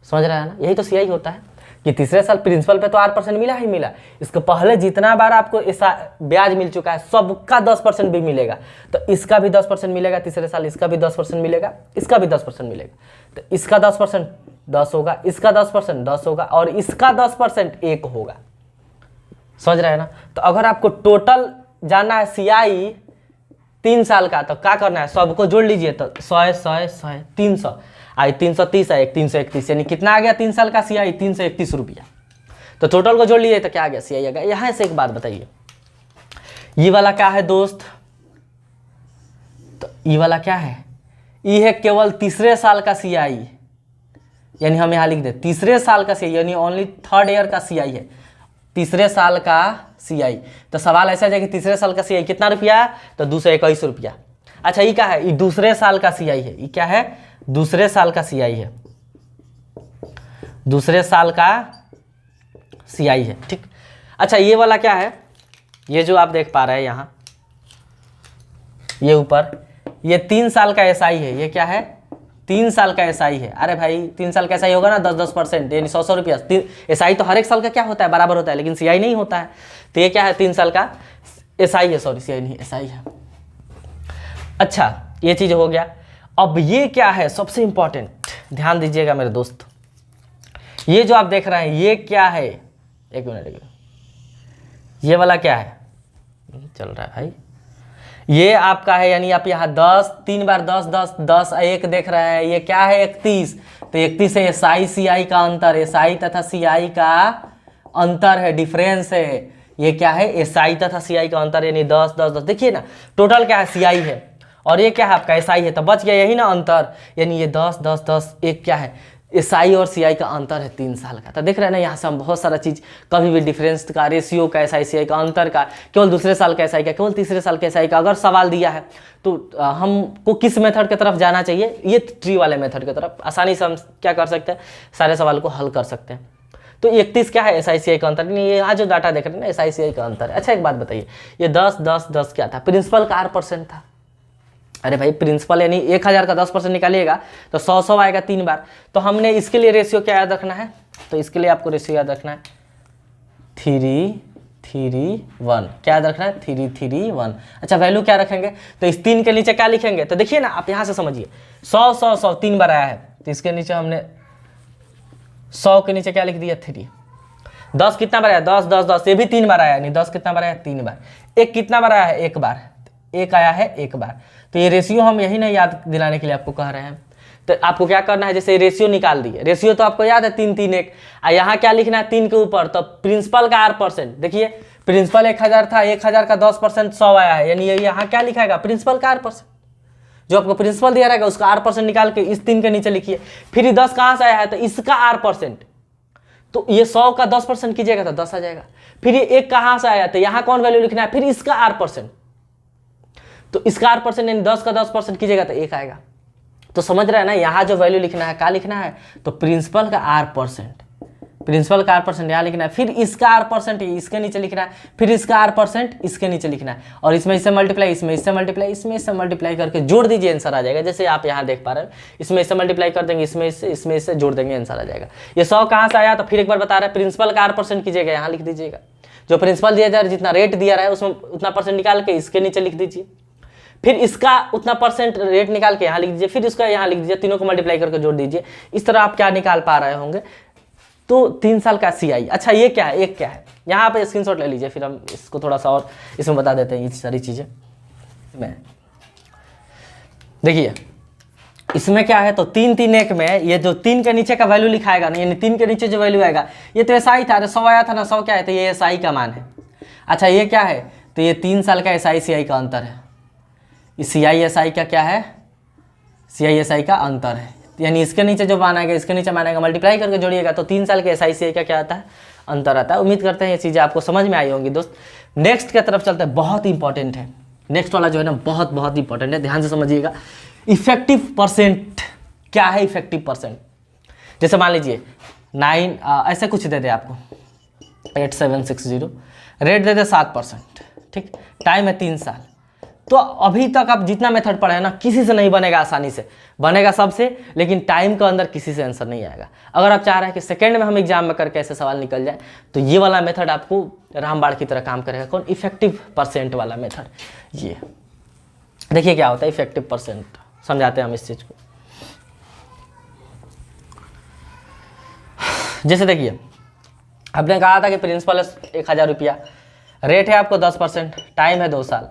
समझ रहा है ना, यही तो सीआई होता है कि तीसरे साल प्रिंसिपल पे तो 8% मिला ही मिला, इसके पहले जितना बार आपको ऐसा ब्याज मिल चुका है सबका 10% भी मिलेगा। तो इसका भी 10% मिलेगा तीसरे साल, इसका भी 10% मिलेगा, इसका भी 10% मिलेगा। तो इसका 10% 10 होगा, इसका 10% 10 होगा, और इसका 10% 1 होगा। समझ रहे हैं ना। तो अगर आपको टोटल जानना है सीआई 3 साल का, तो क्या करना है, सबको जोड़ लीजिए। तो 100 100 100 300 आई, 330 है, 331, यानी कितना आ गया 3 साल का सीआई, 331 रुपया। तो टोटल को जोड़ लीजिए तो क्या आ गया सीआई आ गया। यहाँ से एक बात बताइए, ये वाला क्या है दोस्त, तो ये वाला क्या है, ये है केवल तीसरे साल का सीआई, यानी हम यहाँ लिख दे तीसरे साल का सीआई, यानी ओनली 3rd ईयर का सीआई है, तीसरे साल का सीआई। तो सवाल ऐसा है कि तीसरे साल का सीआई कितना रुपया, तो 221 रुपया। अच्छा ये क्या है, ये दूसरे साल का सीआई है, ये क्या है, दूसरे साल का सीआई है, दूसरे साल का सीआई है, ठीक। अच्छा ये वाला क्या है, ये जो आप देख पा रहे हैं यहाँ, ये ऊपर ये 3 साल का एसआई है, ये क्या है, 3 साल का एसआई है। अरे भाई 3 साल का एसआई होगा ना, 10% यानी 100 रुपया। एसआई तो हर एक साल का क्या होता है, बराबर होता है, लेकिन सीआई नहीं होता है। तो ये क्या है, 3 साल का एसआई है, सॉरी सीआई नहीं एसआई है। अच्छा ये चीज हो गया। अब ये क्या है, सबसे इंपॉर्टेंट ध्यान दीजिएगा मेरे दोस्त, ये जो आप देख रहे हैं ये क्या है, एक मिनट, ये वाला क्या है, चल रहा है भाई, ये आपका है, यानी आप यहाँ 10 3 बार 10 10 10 1 देख रहे हैं, ये क्या है 31। तो 31 है एसआई सीआई का अंतर, एसआई तथा सीआई का अंतर है, डिफरेंस है। ये क्या है, एसआई तथा सीआई का अंतर, यानी 10 10 10। देखिए ना टोटल क्या है, सीआई है और ये क्या है आपका एसआई है, तो बच गया यही ना अंतर, यानी ये 10 10 10 एक क्या है, एसआई और सीआई का अंतर है 3 साल का। तो देख रहे हैं ना, यहाँ से हम बहुत सारा चीज़, कभी भी डिफरेंस का, रेशियो का, एसआई सीआई का अंतर का, केवल दूसरे साल का एसआई का, केवल तीसरे साल के एसआई का। अगर सवाल दिया है तो हमको किस मेथड की तरफ जाना चाहिए, ये ट्री वाले मेथड की तरफ, आसानी से हम क्या कर सकते हैं, सारे सवाल को हल कर सकते हैं। तो 31 क्या है, एसआई सीआई का अंतर, नहीं ये यहाँ जो डाटा देख रहे हैं ना एसआई सीआई का अंतर है। अच्छा एक बात बताइए, ये 10 10 10 क्या था, प्रिंसिपल का 8% था। अरे भाई प्रिंसिपल यानी 1000 का 10% निकालिएगा तो 100 100 आएगा 3 बार। तो हमने इसके लिए रेशियो क्या याद रखना है, तो इसके लिए आपको रेशियो याद रखना है 3 3 1, क्या याद रखना है 3 3 1। अच्छा वैल्यू क्या रखेंगे, तो इस 3 के नीचे क्या लिखेंगे, तो देखिए ना आप यहाँ से समझिए, 100 100 100 3 बार आया है, तो इसके नीचे हमने 100 के नीचे क्या लिख दिया 3। 10 कितना बार आया, 10 10 10, ये भी 3 बार आया, नहीं 10 कितना बार आया 3 बार। 1 कितना बार आया है, 1 बार, 1 आया है 1 बार। तो ये रेशियो हम यही नहीं याद दिलाने के लिए आपको कह रहे हैं। तो आपको क्या करना है, जैसे रेशियो निकाल दिए, रेशियो तो आपको याद है 3 3 1, यहाँ क्या लिखना है 3 के ऊपर, तो प्रिंसिपल का 8%, देखिए प्रिंसिपल 1000 था, 1000 का 10% 100 आया है, यानी यहाँ क्या लिखाएगा प्रिंसिपल का 8%, जो आपको प्रिंसिपल दिया रहेगा उसका 8% निकाल के इस 3 के नीचे लिखिए। फिर ये 10 कहाँ से आया है, तो इसका 8%, तो ये 100 का 10% कीजिएगा तो 10 आ जाएगा। फिर ये 1 कहाँ से आया, तो यहाँ कौन वैल्यू लिखना है, फिर इसका 8%, तो इसका 8% यानी 10 का 10% कीजिएगा तो 1 आएगा। तो समझ रहे हैं ना, यहाँ जो वैल्यू लिखना है क्या लिखना है, तो प्रिंसिपल का 8%, प्रिंसिपल का 8% यहाँ लिखना है, फिर इसका 8% इसके नीचे लिखना है, फिर इसका 8% इसके नीचे लिखना है, और इसमें इससे मल्टीप्लाई, इसमें इससे मल्टीप्लाई, इसमें इससे मल्टीप्लाई करके जोड़ दीजिए, आंसर आ जाएगा। जैसे आप यहाँ देख पा रहे हैं, इसमें इससे मल्टीप्लाई कर देंगे, इसमें इससे जोड़ देंगे, आंसर आ जाएगा। ये 100 कहाँ से आया, तो फिर एक बार बता रहे हैं, प्रिंसिपल का 8% कीजिएगा, यहाँ लिख दीजिएगा, जो प्रिंसिपल दिया जा रहा है, जितना रेट दिया रहा है उसमें उतना % निकाल के इसके नीचे लिख दीजिए, फिर इसका उतना % रेट निकाल के यहाँ लिख दीजिए, फिर इसका यहाँ लिख दीजिए, तीनों को मल्टीप्लाई करके जोड़ दीजिए। इस तरह आप क्या निकाल पा रहे होंगे, तो 3 साल का सीआई। अच्छा ये क्या है, एक क्या है, यहाँ पे स्क्रीनशॉट ले लीजिए, फिर हम इसको थोड़ा सा और इसमें बता देते हैं ये सारी चीज़ें। मैं देखिए इसमें क्या है, तो 3 3 1 में ये जो 3 के नीचे का वैल्यू लिखाएगा ना, यानी 3 के नीचे जो वैल्यू आएगा, ये तो एसआई था, 100 आया था ना, 100 क्या है, तो ये एसआई का मान है। अच्छा ये क्या है, तो ये 3 साल का एसआई सीआई का अंतर है। इस सीआई एसआई का क्या है, सीआई एसआई का अंतर है, यानी इसके नीचे जो मान आएगा, इसके नीचे मान आएगा, मल्टीप्लाई करके जोड़िएगा तो 3 साल के एसआई सीआई का क्या आता है, अंतर आता है। उम्मीद करते हैं ये चीज़ें आपको समझ में आई होंगी दोस्त। नेक्स्ट की तरफ चलते हैं, बहुत इंपॉर्टेंट है नेक्स्ट वाला जो है ना, बहुत बहुत इंपॉर्टेंट है, ध्यान से समझिएगा। इफेक्टिव परसेंट क्या है, इफेक्टिव परसेंट। जैसे मान लीजिए 9 ऐसे कुछ दे दे आपको 8760, रेट दे दे 7%, ठीक, टाइम है 3 साल। तो अभी तक आप जितना मेथड पढ़े हैं ना, किसी से नहीं बनेगा, आसानी से बनेगा सबसे, लेकिन टाइम के अंदर किसी से आंसर नहीं आएगा। अगर आप चाह रहे हैं कि सेकंड में हम एग्जाम में करके ऐसे सवाल निकल जाए, तो ये वाला मेथड आपको रामबाण की तरह काम करेगा। कौन, इफेक्टिव परसेंट वाला मेथड। ये देखिए क्या होता है इफेक्टिव परसेंट, समझाते हैं हम इस चीज़ को। जैसे देखिए आपने कहा था कि प्रिंसिपल 1000 रुपया, रेट है आपको 10%, टाइम है 2 साल।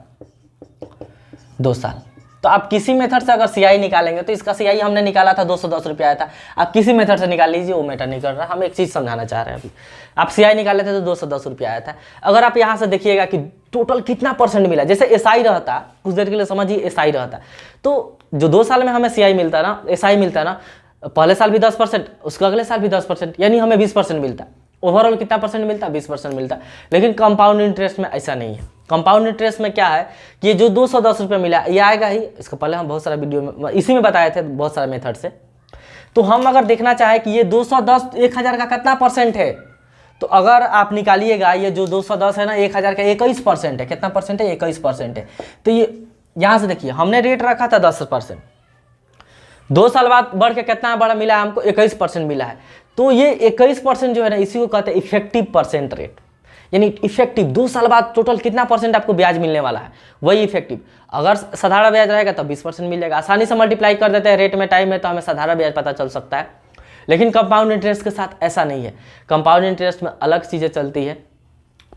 2 साल तो आप किसी मेथड से अगर सीआई निकालेंगे, तो इसका सीआई हमने निकाला था 210 रुपया आया था, आप किसी मेथड से निकाल लीजिए, वो मैटर नहीं कर रहा। हम एक चीज़ समझाना चाह रहे हैं, अभी आप सीआई निकाले थे तो 210 रुपया आया था। अगर आप यहाँ से देखिएगा कि टोटल कितना परसेंट मिला, जैसे एसआई रहता, कुछ देर के लिए समझिए एसआई रहता, तो जो 2 साल में हमें सीआई मिलता है ना, एसआई मिलता है ना, पहले साल भी 10%, उसके अगले साल भी 10%, यानी हमें 20% मिलता। ओवरऑल कितना परसेंट मिलता, 20% मिलता। लेकिन कंपाउंड इंटरेस्ट में ऐसा नहीं है। कंपाउंड इंटरेस्ट में क्या है कि ये जो 210 रुपये मिला ये आएगा ही, इसको पहले हम बहुत सारा वीडियो में इसी में बताए थे, बहुत सारे मेथड से। तो हम अगर देखना चाहें कि ये 210 1000 का कितना परसेंट है, तो अगर आप निकालिएगा, ये जो 210 है ना, 1000 का 21% है। कितना परसेंट है, 21% है। तो ये यहाँ से देखिए, हमने रेट रखा था 10%, 2 साल बाद बढ़ के कितना बड़ा मिला है हमको, 21% मिला है। तो ये 21% जो है ना, इसी को कहते हैं इफेक्टिव परसेंट रेट, यानी इफेक्टिव 2 साल बाद टोटल कितना परसेंट आपको ब्याज मिलने वाला है, वही इफेक्टिव। अगर साधारण ब्याज रहेगा तो 20% मिलेगा, आसानी से मल्टीप्लाई कर देते हैं रेट में, टाइम में, तो हमें साधारण ब्याज पता चल सकता है। लेकिन कंपाउंड इंटरेस्ट के साथ ऐसा नहीं है, कंपाउंड इंटरेस्ट में अलग चीज़ें चलती है।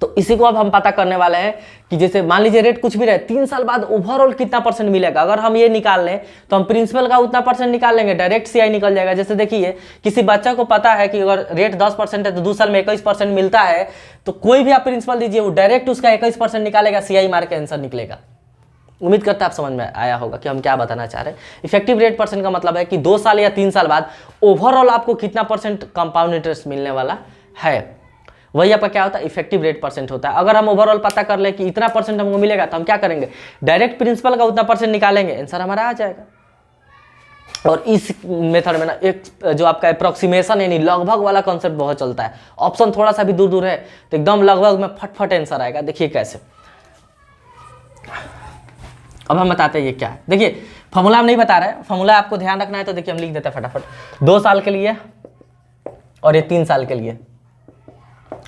तो इसी को अब हम पता करने वाले हैं कि जैसे मान लीजिए रेट कुछ भी रहे, 3 साल बाद ओवरऑल कितना परसेंट मिलेगा। अगर हम ये निकाल लें तो हम प्रिंसिपल का उतना परसेंट निकाल लेंगे, डायरेक्ट सीआई निकल जाएगा। जैसे देखिए किसी बच्चा को पता है कि अगर रेट 10% है तो 2 साल में 21% मिलता है, तो कोई भी आप प्रिंसिपल दीजिए, वो डायरेक्ट उसका 21% निकालेगा, सीआई मार के आंसर निकलेगा। उम्मीद करता है आप समझ में आया होगा कि हम क्या बताना चाह रहे हैं। इफेक्टिव रेट परसेंट का मतलब है कि 2 साल या 3 साल बाद ओवरऑल आपको कितना परसेंट कंपाउंड इंटरेस्ट मिलने वाला है, वही आपका क्या होता है, इफेक्टिव रेट परसेंट होता है। अगर हम ओवरऑल पता कर लें कि इतना परसेंट हमको मिलेगा, तो हम क्या करेंगे, डायरेक्ट प्रिंसिपल का उतना परसेंट निकालेंगे, आंसर हमारा आ जाएगा। और इस मेथड में ना एक जो आपका अप्रोक्सीमेशन यानी लगभग वाला कॉन्सेप्ट बहुत चलता है। ऑप्शन थोड़ा सा भी दूर दूर है तो एकदम लगभग में फटफट आंसर आएगा। देखिए कैसे, अब हम बताते हैं ये क्या है। देखिए फॉर्मूला हम नहीं बता रहे, फॉर्मूला आपको ध्यान रखना है, तो देखिए हम लिख देते हैं फटाफट। 2 साल के लिए और ये 3 साल के लिए।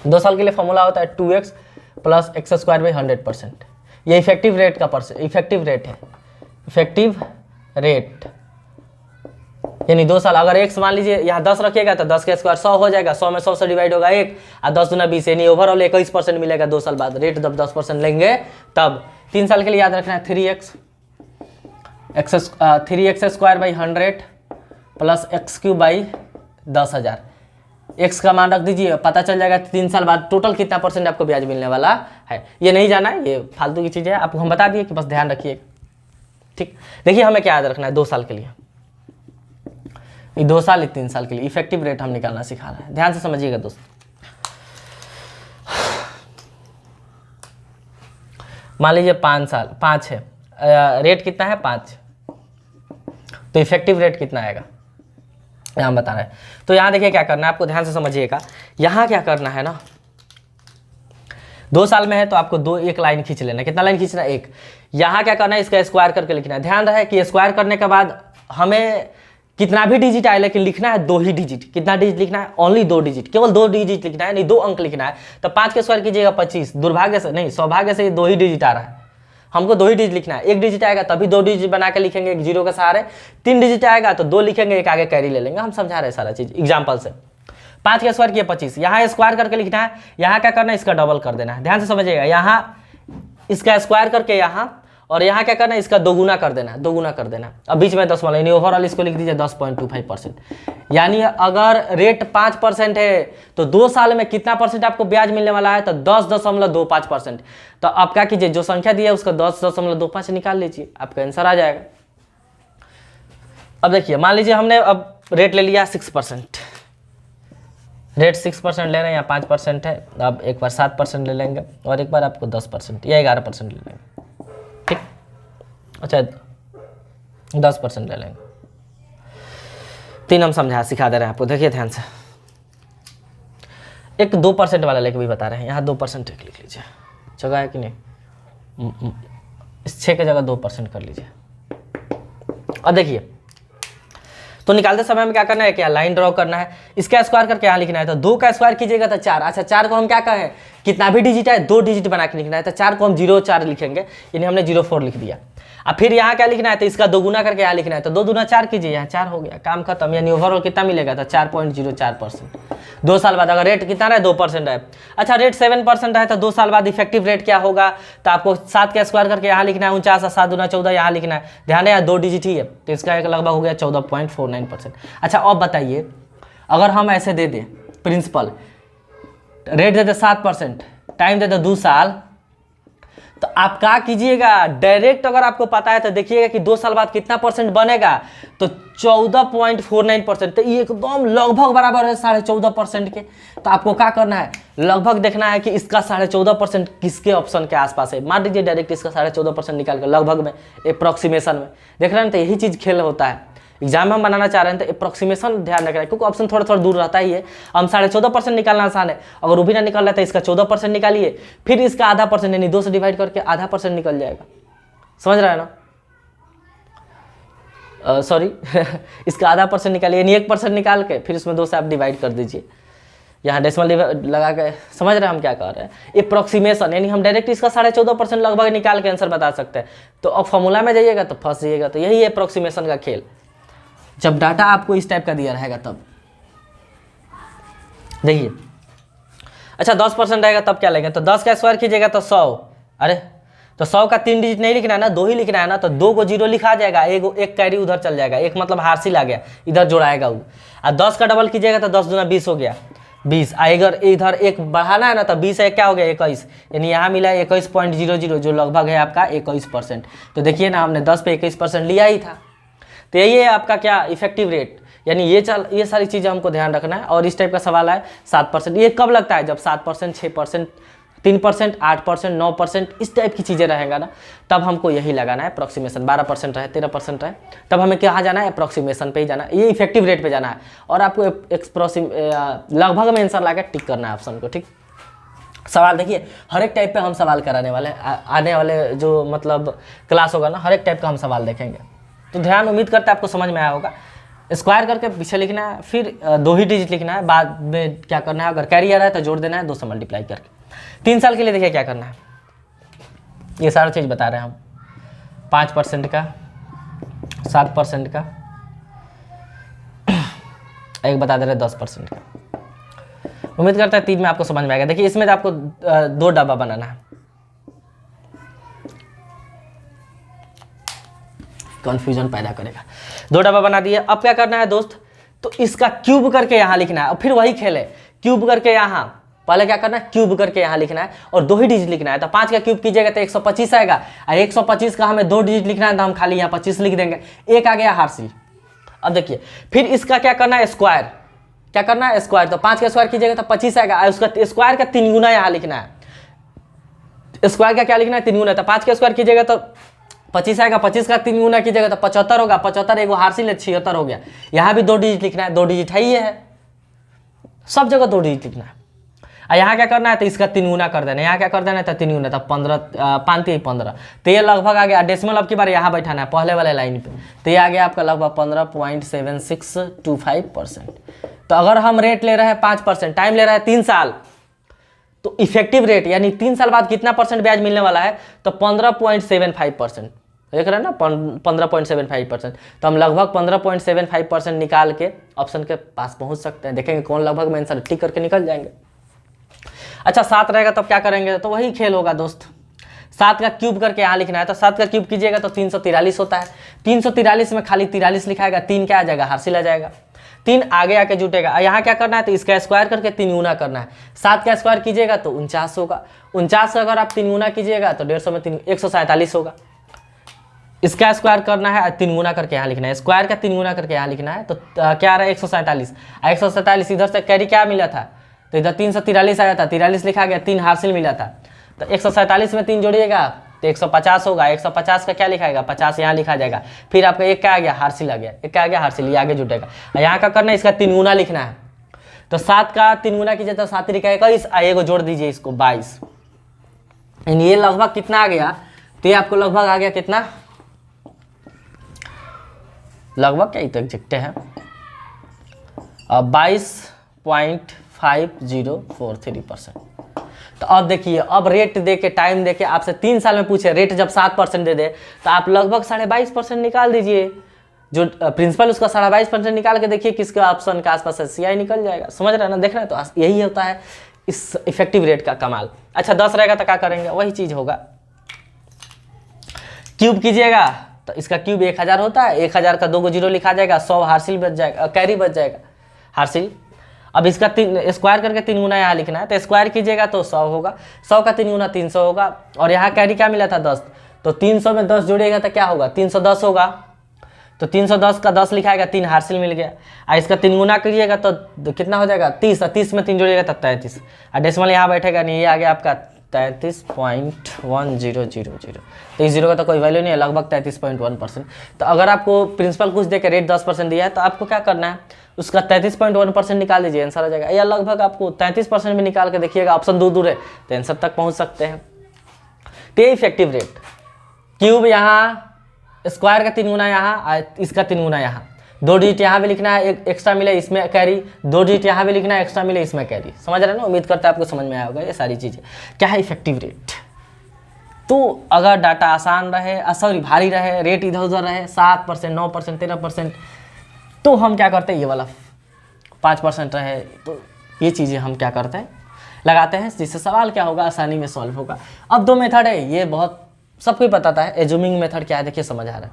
2 साल के लिए फॉर्मूला होता है 2x plus x square by 100%। ये इफेक्टिव रेट का इफेक्टिव रेट है, इफेक्टिव रेट यानी 2 साल। अगर x मान लीजिए यहाँ 10 रखिएगा तो 10 का स्क्वायर 100 हो जाएगा, 100 में 100 से डिवाइड होगा 1 और 10 दूना 20, यानी ओवरऑल 21% मिलेगा 2 साल बाद। रेट जब 10% लेंगे तब। 3 साल के लिए याद रखना है 3x square by 100 plus x cube by 10,000। x का मान रख दीजिए, पता चल जाएगा 3 साल बाद टोटल कितना परसेंट आपको ब्याज मिलने वाला है। ये नहीं जाना है, ये फालतू की चीज़ है, आपको हम बता दिए कि बस ध्यान रखिए। ठीक, देखिए हमें क्या याद रखना है 2 साल के लिए, ये 2 साल 3 साल के लिए इफेक्टिव रेट हम निकालना सिखा रहे हैं। ध्यान से समझिएगा दोस्त। मान लीजिए 5 है, रेट कितना है 5, तो इफेक्टिव रेट कितना आएगा यहाँ बता रहे हैं। तो यहाँ देखिए क्या करना है आपको, ध्यान से समझिएगा। यहाँ क्या करना है ना, 2 साल में है तो आपको एक लाइन खींच लेना। कितना लाइन खींचना है, 1। यहाँ क्या करना है, इसका स्क्वायर करके लिखना है। ध्यान रहे कि स्क्वायर करने के बाद हमें कितना भी डिजिट आए, लेकिन लिखना है 2 ही डिजिट। कितना डिजिट लिखना है, ओनली 2 डिजिट, केवल 2 डिजिट लिखना है, नहीं 2 अंक लिखना है। तो 5 के स्क्वायर कीजिएगा 25, दुर्भाग्य से नहीं सौभाग्य से ये 2 ही डिजिट आ रहा है, हमको 2 ही डिजिट लिखना है। 1 डिजिट आएगा तभी 2 डिजिट बना के लिखेंगे, एक 0 के सहारे। 3 डिजिट आएगा तो 2 लिखेंगे, एक आगे कैरी ले लेंगे। हम समझा रहे हैं सारा चीज एग्जाम्पल से। 5 का स्क्वायर किया 25, यहाँ स्क्वायर करके लिखना है। यहाँ क्या करना है, इसका डबल कर देना है। ध्यान से समझिएगा, यहाँ इसका स्क्वायर करके यहाँ और यहाँ क्या करना है, इसका दोगुना कर देना, दोगुना कर देना। अब बीच में 10 वाला, यानी ओवरऑल इसको लिख दीजिए 10.25%। यानी अगर रेट 5% है तो 2 साल में कितना परसेंट आपको ब्याज मिलने वाला है, तो 10.25%। तो आप क्या कीजिए, जो संख्या दी है उसका 10.25 निकाल लीजिए, आपका आंसर आ जाएगा। अब देखिए, मान लीजिए हमने अब रेट ले लिया 6%, रेट 6% ले रहे हैं या 5% है। अब एक बार 7% ले लेंगे और एक बार आपको 10% या 11% ले लेंगे, ठीक। अच्छा 10% ले लेंगे। 3 हम समझा सिखा दे रहे हैं आपको, देखिए ध्यान से। एक 2% वाला लेके भी बता रहे हैं, यहाँ 2% लिख लीजिए, जगह है कि नहीं। इस 6 की जगह 2% कर लीजिए। और देखिए, तो निकालते समय में क्या करना है, क्या लाइन ड्रॉ करना है, इसका स्क्वायर करके यहाँ लिखना है। तो 2 का स्क्वायर कीजिएगा तो 4। अच्छा 4 को हम क्या कहें, कितना भी डिजिट है 2 डिजिट बना के लिखना है। तो 4 को हम 0.4 लिखेंगे, यानी हमने 0.4 लिख दिया। अब फिर यहाँ क्या लिखना है, तो इसका दोगुना करके यहाँ लिखना है। तो 2 दूना 4 कीजिए, यहाँ 4 हो गया, काम खत्म। यानी ओवरऑल कितना मिलेगा, तो 4.04%। 2 साल बाद अगर रेट कितना रहे, 2% है। अच्छा रेट 7% है तो 2 साल बाद इफेक्टिव रेट क्या होगा, तो आपको 7 का स्क्वायर करके यहाँ लिखना है 49, 7 दूना 14 यहाँ लिखना है। ध्यान है, 2 डिजिट ही है, तो इसका एक लगभग हो गया 14.49%। अच्छा अब बताइए, अगर हम ऐसे दे दें प्रिंसिपल, रेट दे दे 7%, टाइम दे दे 2 साल, तो आप क्या कीजिएगा, डायरेक्ट अगर आपको पता है तो देखिएगा कि 2 साल बाद कितना परसेंट बनेगा, तो 14.49%। तो ये एकदम लगभग बराबर है 14.5% के। तो आपको क्या करना है, लगभग देखना है कि इसका 14.5% किसके ऑप्शन के आसपास है। मान लीजिए डायरेक्ट इसका 14.5% निकाल कर लगभग में, अप्रोक्सीमेशन में देख रहे हैं। तो यही चीज़ खेल होता है, एग्जाम में हम बनाना चाह रहे हैं तो अप्रोक्सीमेशन ध्यान रखना है, क्योंकि ऑप्शन थोड़ा थोड़ा दूर रहता ही है। हम 14.5% निकालना आसान है, अगर वो भी ना निकाल रहा है तो इसका 14% निकालिए, फिर इसका आधा परसेंट यानी 2 से डिवाइड करके आधा परसेंट निकल जाएगा। समझ रहा है ना, सॉरी इसका आधा परसेंट निकालिए, यानी 1% निकाल के फिर उसमें 2 से आप डिवाइड कर दीजिए, यहाँ डेसिमल लगा के। समझ रहे हैं हम क्या कर रहे हैं, अप्रोक्सीमेशन, यानी हम डायरेक्ट इसका 14.5% लगभग निकाल के आंसर बता सकते हैं। तो अब फॉर्मूला में जाइएगा तो फंस जाइएगा। तो यही है अप्रोक्सीमेशन का खेल, जब डाटा आपको इस टाइप का दिया रहेगा तब। देखिए अच्छा 10% रहेगा तब क्या लेंगे, तो 10 का स्क्वायर कीजिएगा तो 100। अरे तो 100 का 3 डिजिट नहीं लिखना है ना, 2 ही लिखना है ना। तो 2 को 0 लिखा जाएगा, एक कैरी उधर चल जाएगा, एक मतलब हार्सिल आ गया, इधर जोड़ाएगा वो। और 10 का डबल कीजिएगा तो 10 दूना 20 हो गया, 20। अगर इधर एक बढ़ाना है ना तो 20 है क्या हो गया 21, यानी यहाँ मिला 21.00, जो लगभग है आपका 21%। तो देखिए ना, हमने 10 पे 21% लिया ही था। तो यही है आपका क्या, इफेक्टिव रेट। यानी ये सारी चीज़ें हमको ध्यान रखना है। और इस टाइप का सवाल है 7%, ये कब लगता है, जब 7%, 6%, 3%, 8%, 9%, इस टाइप की चीज़ें रहेगा ना, तब हमको यही लगाना है अप्रोक्सीमेशन। 12% रहे, 13% रहे, तब हमें कहाँ जाना है, अप्रोक्सीमेशन पे ही जाना है, ये इफेक्टिव रेट पे जाना है। और आपको लगभग में आंसर ला के टिक करना है ऑप्शन को, ठीक। सवाल देखिए, हर एक टाइप पे हम सवाल कराने वाले हैं, आने वाले जो मतलब क्लास होगा ना, हर एक टाइप का हम सवाल देखेंगे। तो ध्यान, उम्मीद करते हैं आपको समझ में आया होगा। स्क्वायर करके पीछे लिखना है, फिर 2 ही डिजिट लिखना है, बाद में क्या करना है, अगर कैरी आ रहा है तो जोड़ देना है 2 से मल्टीप्लाई करके। 3 साल के लिए देखिए क्या करना है, ये सारा चीज़ बता रहे हैं हम। 5% का, 7% का, एक बता दे रहे 10% का। उम्मीद करता है 3 में आपको समझ में आएगा। देखिए इसमें आपको 2 डब्बा बनाना है, कंफ्यूजन पैदा करेगा। 2 डब्बा बना दिए। अब क्या करना है दोस्त, तो इसका क्यूब करके यहाँ लिखना है। और फिर वही खेल है, क्यूब करके यहाँ पहले क्या करना है, क्यूब करके यहाँ लिखना है और 2 ही डिजिट लिखना है। तो 5 का क्यूब कीजिएगा तो 125 आएगा, और 125 का हमें 2 डिजिट लिखना है तो हम खाली यहाँ 25 लिख देंगे, एक आ गया हार्सिल। अब देखिए फिर इसका क्या करना है, स्क्वायर। क्या करना है, स्क्वायर। तो 5 का स्क्वायर कीजिएगा तो 25 आएगा, और उसका स्क्वायर का 3 गुना यहाँ लिखना है। स्क्वायर का क्या लिखना है, 3 गुना। तो 5 का स्क्वायर कीजिएगा तो 25 आएगा, 25 का 3 गुना कीजिएगा तो 75 होगा, 75 एगो हार्सिल है 76 हो गया। यहाँ भी 2 डिजिट लिखना है, 2 डिजिट है ही है, सब जगह 2 डिजिट लिखना है। और यहाँ क्या करना है, तो इसका 3 गुना कर देना है। यहाँ क्या कर देना है, तो 3 गुना, तो 15, 5 तो ये लगभग आ गया। डेसिमल अब की बार यहाँ बैठाना है पहले वाले लाइन पे, तो ये आ गया आपका लगभग 15.7625%। तो अगर हम रेट ले रहे हैं 5%, टाइम ले रहा है 3 साल, तो इफेक्टिव रेट यानी 3 साल बाद कितना परसेंट ब्याज मिलने वाला है, तो 15.75%। देख रहे हैं ना, 15.75%। तो हम लगभग 15.75% निकाल के ऑप्शन के पास पहुंच सकते हैं। देखेंगे कौन लगभग में आंसर टिक करके निकल जाएंगे। अच्छा 7 रहेगा तब क्या करेंगे, तो वही खेल होगा दोस्त। 7 का क्यूब करके यहाँ लिखना है, तो 7 का क्यूब कीजिएगा तो 343 होता है। 343 में खाली 43 लिखाएगा, 3 क्या आ जाएगा, हासिल आ जाएगा। 3 आगे आके जुटेगा। यहाँ क्या करना है, तो इसका स्क्वायर करके 3 गुना करना है। 7 का स्क्वायर कीजिएगा तो 49 होगा। 49 अगर आप 3 गुना कीजिएगा तो 150 में 3 147 होगा। इसका स्क्वायर करना है, 3 गुना करके यहाँ लिखना है। स्क्वायर का 3 गुना करके यहाँ लिखना है, तो क्या आ रहा है 147। 147 इधर से कैरी क्या मिला था, तो इधर 343 आया था, 43 लिखा गया, 3 हासिल मिला था। तो 147 में 3 जोड़िएगा तो 150 होगा। 150 का क्या लिखाएगा, 50 यहाँ लिखा जाएगा। फिर आपका एक क्या आ गया, हासिल आ गया। एक क्या आ गया, हासिल, ये आगे जुटेगा। यहाँ का करना है, इसका 3 गुना लिखना है। तो 7 का 3 गुना कीजिए तो 7 लिखाएगा 21, आइए को जोड़ दीजिए इसको 22। ये लगभग कितना आ गया, तो ये आपको लगभग आ गया कितना, लगभग क्या तो एग्जैक्ट है 22.5043%। तो अब देखिए, अब रेट दे के टाइम दे के आपसे 3 साल में पूछे, रेट जब 7% दे दे तो आप लगभग 22.5% निकाल दीजिए। जो प्रिंसिपल उसका 22.5% निकाल के देखिए किसका ऑप्शन के आसपास है, सीआई निकल जाएगा। समझ रहे हैं ना, देख रहे हैं, तो यही होता है इस इफेक्टिव रेट का कमाल। अच्छा 10 रहेगा तो क्या करेंगे, वही चीज होगा, क्यूब कीजिएगा तो इसका क्यूब 1000 होता है। 1000 का 2 को 0 लिखा जाएगा, 100 हासिल बच जाएगा, कैरी बच जाएगा हासिल। अब इसका स्क्वायर करके 3 गुना यहाँ लिखना है, तो स्क्वायर कीजिएगा तो 100 होगा। 100 का 3 गुना 300 होगा। और यहाँ कैरी क्या मिला था 10, तो 300 में 10 जोड़िएगा तो क्या होगा, 310 होगा। तो 310 का 10 लिखाएगा, 3 हासिल मिल गया। और इसका 3 गुना करिएगा तो कितना हो जाएगा 30। 30 में 3 जोड़िएगा तो 33। और डेसिमल यहाँ बैठेगा नहीं, ये आ गया आपका 33.1000। तो इस जीरो का तो कोई वैल्यू नहीं है, लगभग 33.1%। तो अगर आपको प्रिंसिपल कुछ देकर रेट 10% दिया है तो आपको क्या करना है, उसका 33.1% निकाल दीजिए, आंसर आ जाएगा। या लगभग आपको 33% भी निकाल के देखिएगा, ऑप्शन दूर है तो आंसर तक पहुंच सकते हैं। तो ये इफेक्टिव रेट, क्यूब यहाँ, स्क्वायर का 3 गुना यहाँ, इसका 3 गुना यहाँ, 2 डिजिट यहाँ भी लिखना है, एक एक्स्ट्रा मिले इसमें कैरी, 2 डिजिट यहाँ भी लिखना है, एक्स्ट्रा मिले इसमें कैरी। समझ रहे हैं ना, उम्मीद करते हैं आपको समझ में आया होगा ये सारी चीज़ें। क्या है इफेक्टिव रेट, तो अगर डाटा आसान रहे, सॉरी भारी रहे, रेट इधर उधर रहे, 7%, 9%, 13%, तो हम क्या करते हैं, ये वाला 5% रहे, तो ये चीज़ें हम क्या करते हैं, लगाते हैं, जिससे सवाल क्या होगा, आसानी में सॉल्व होगा। अब 2 मेथड है, ये बहुत सबको ही पता है। एज्यूमिंग मेथड क्या है, देखिए समझ आ रहा है।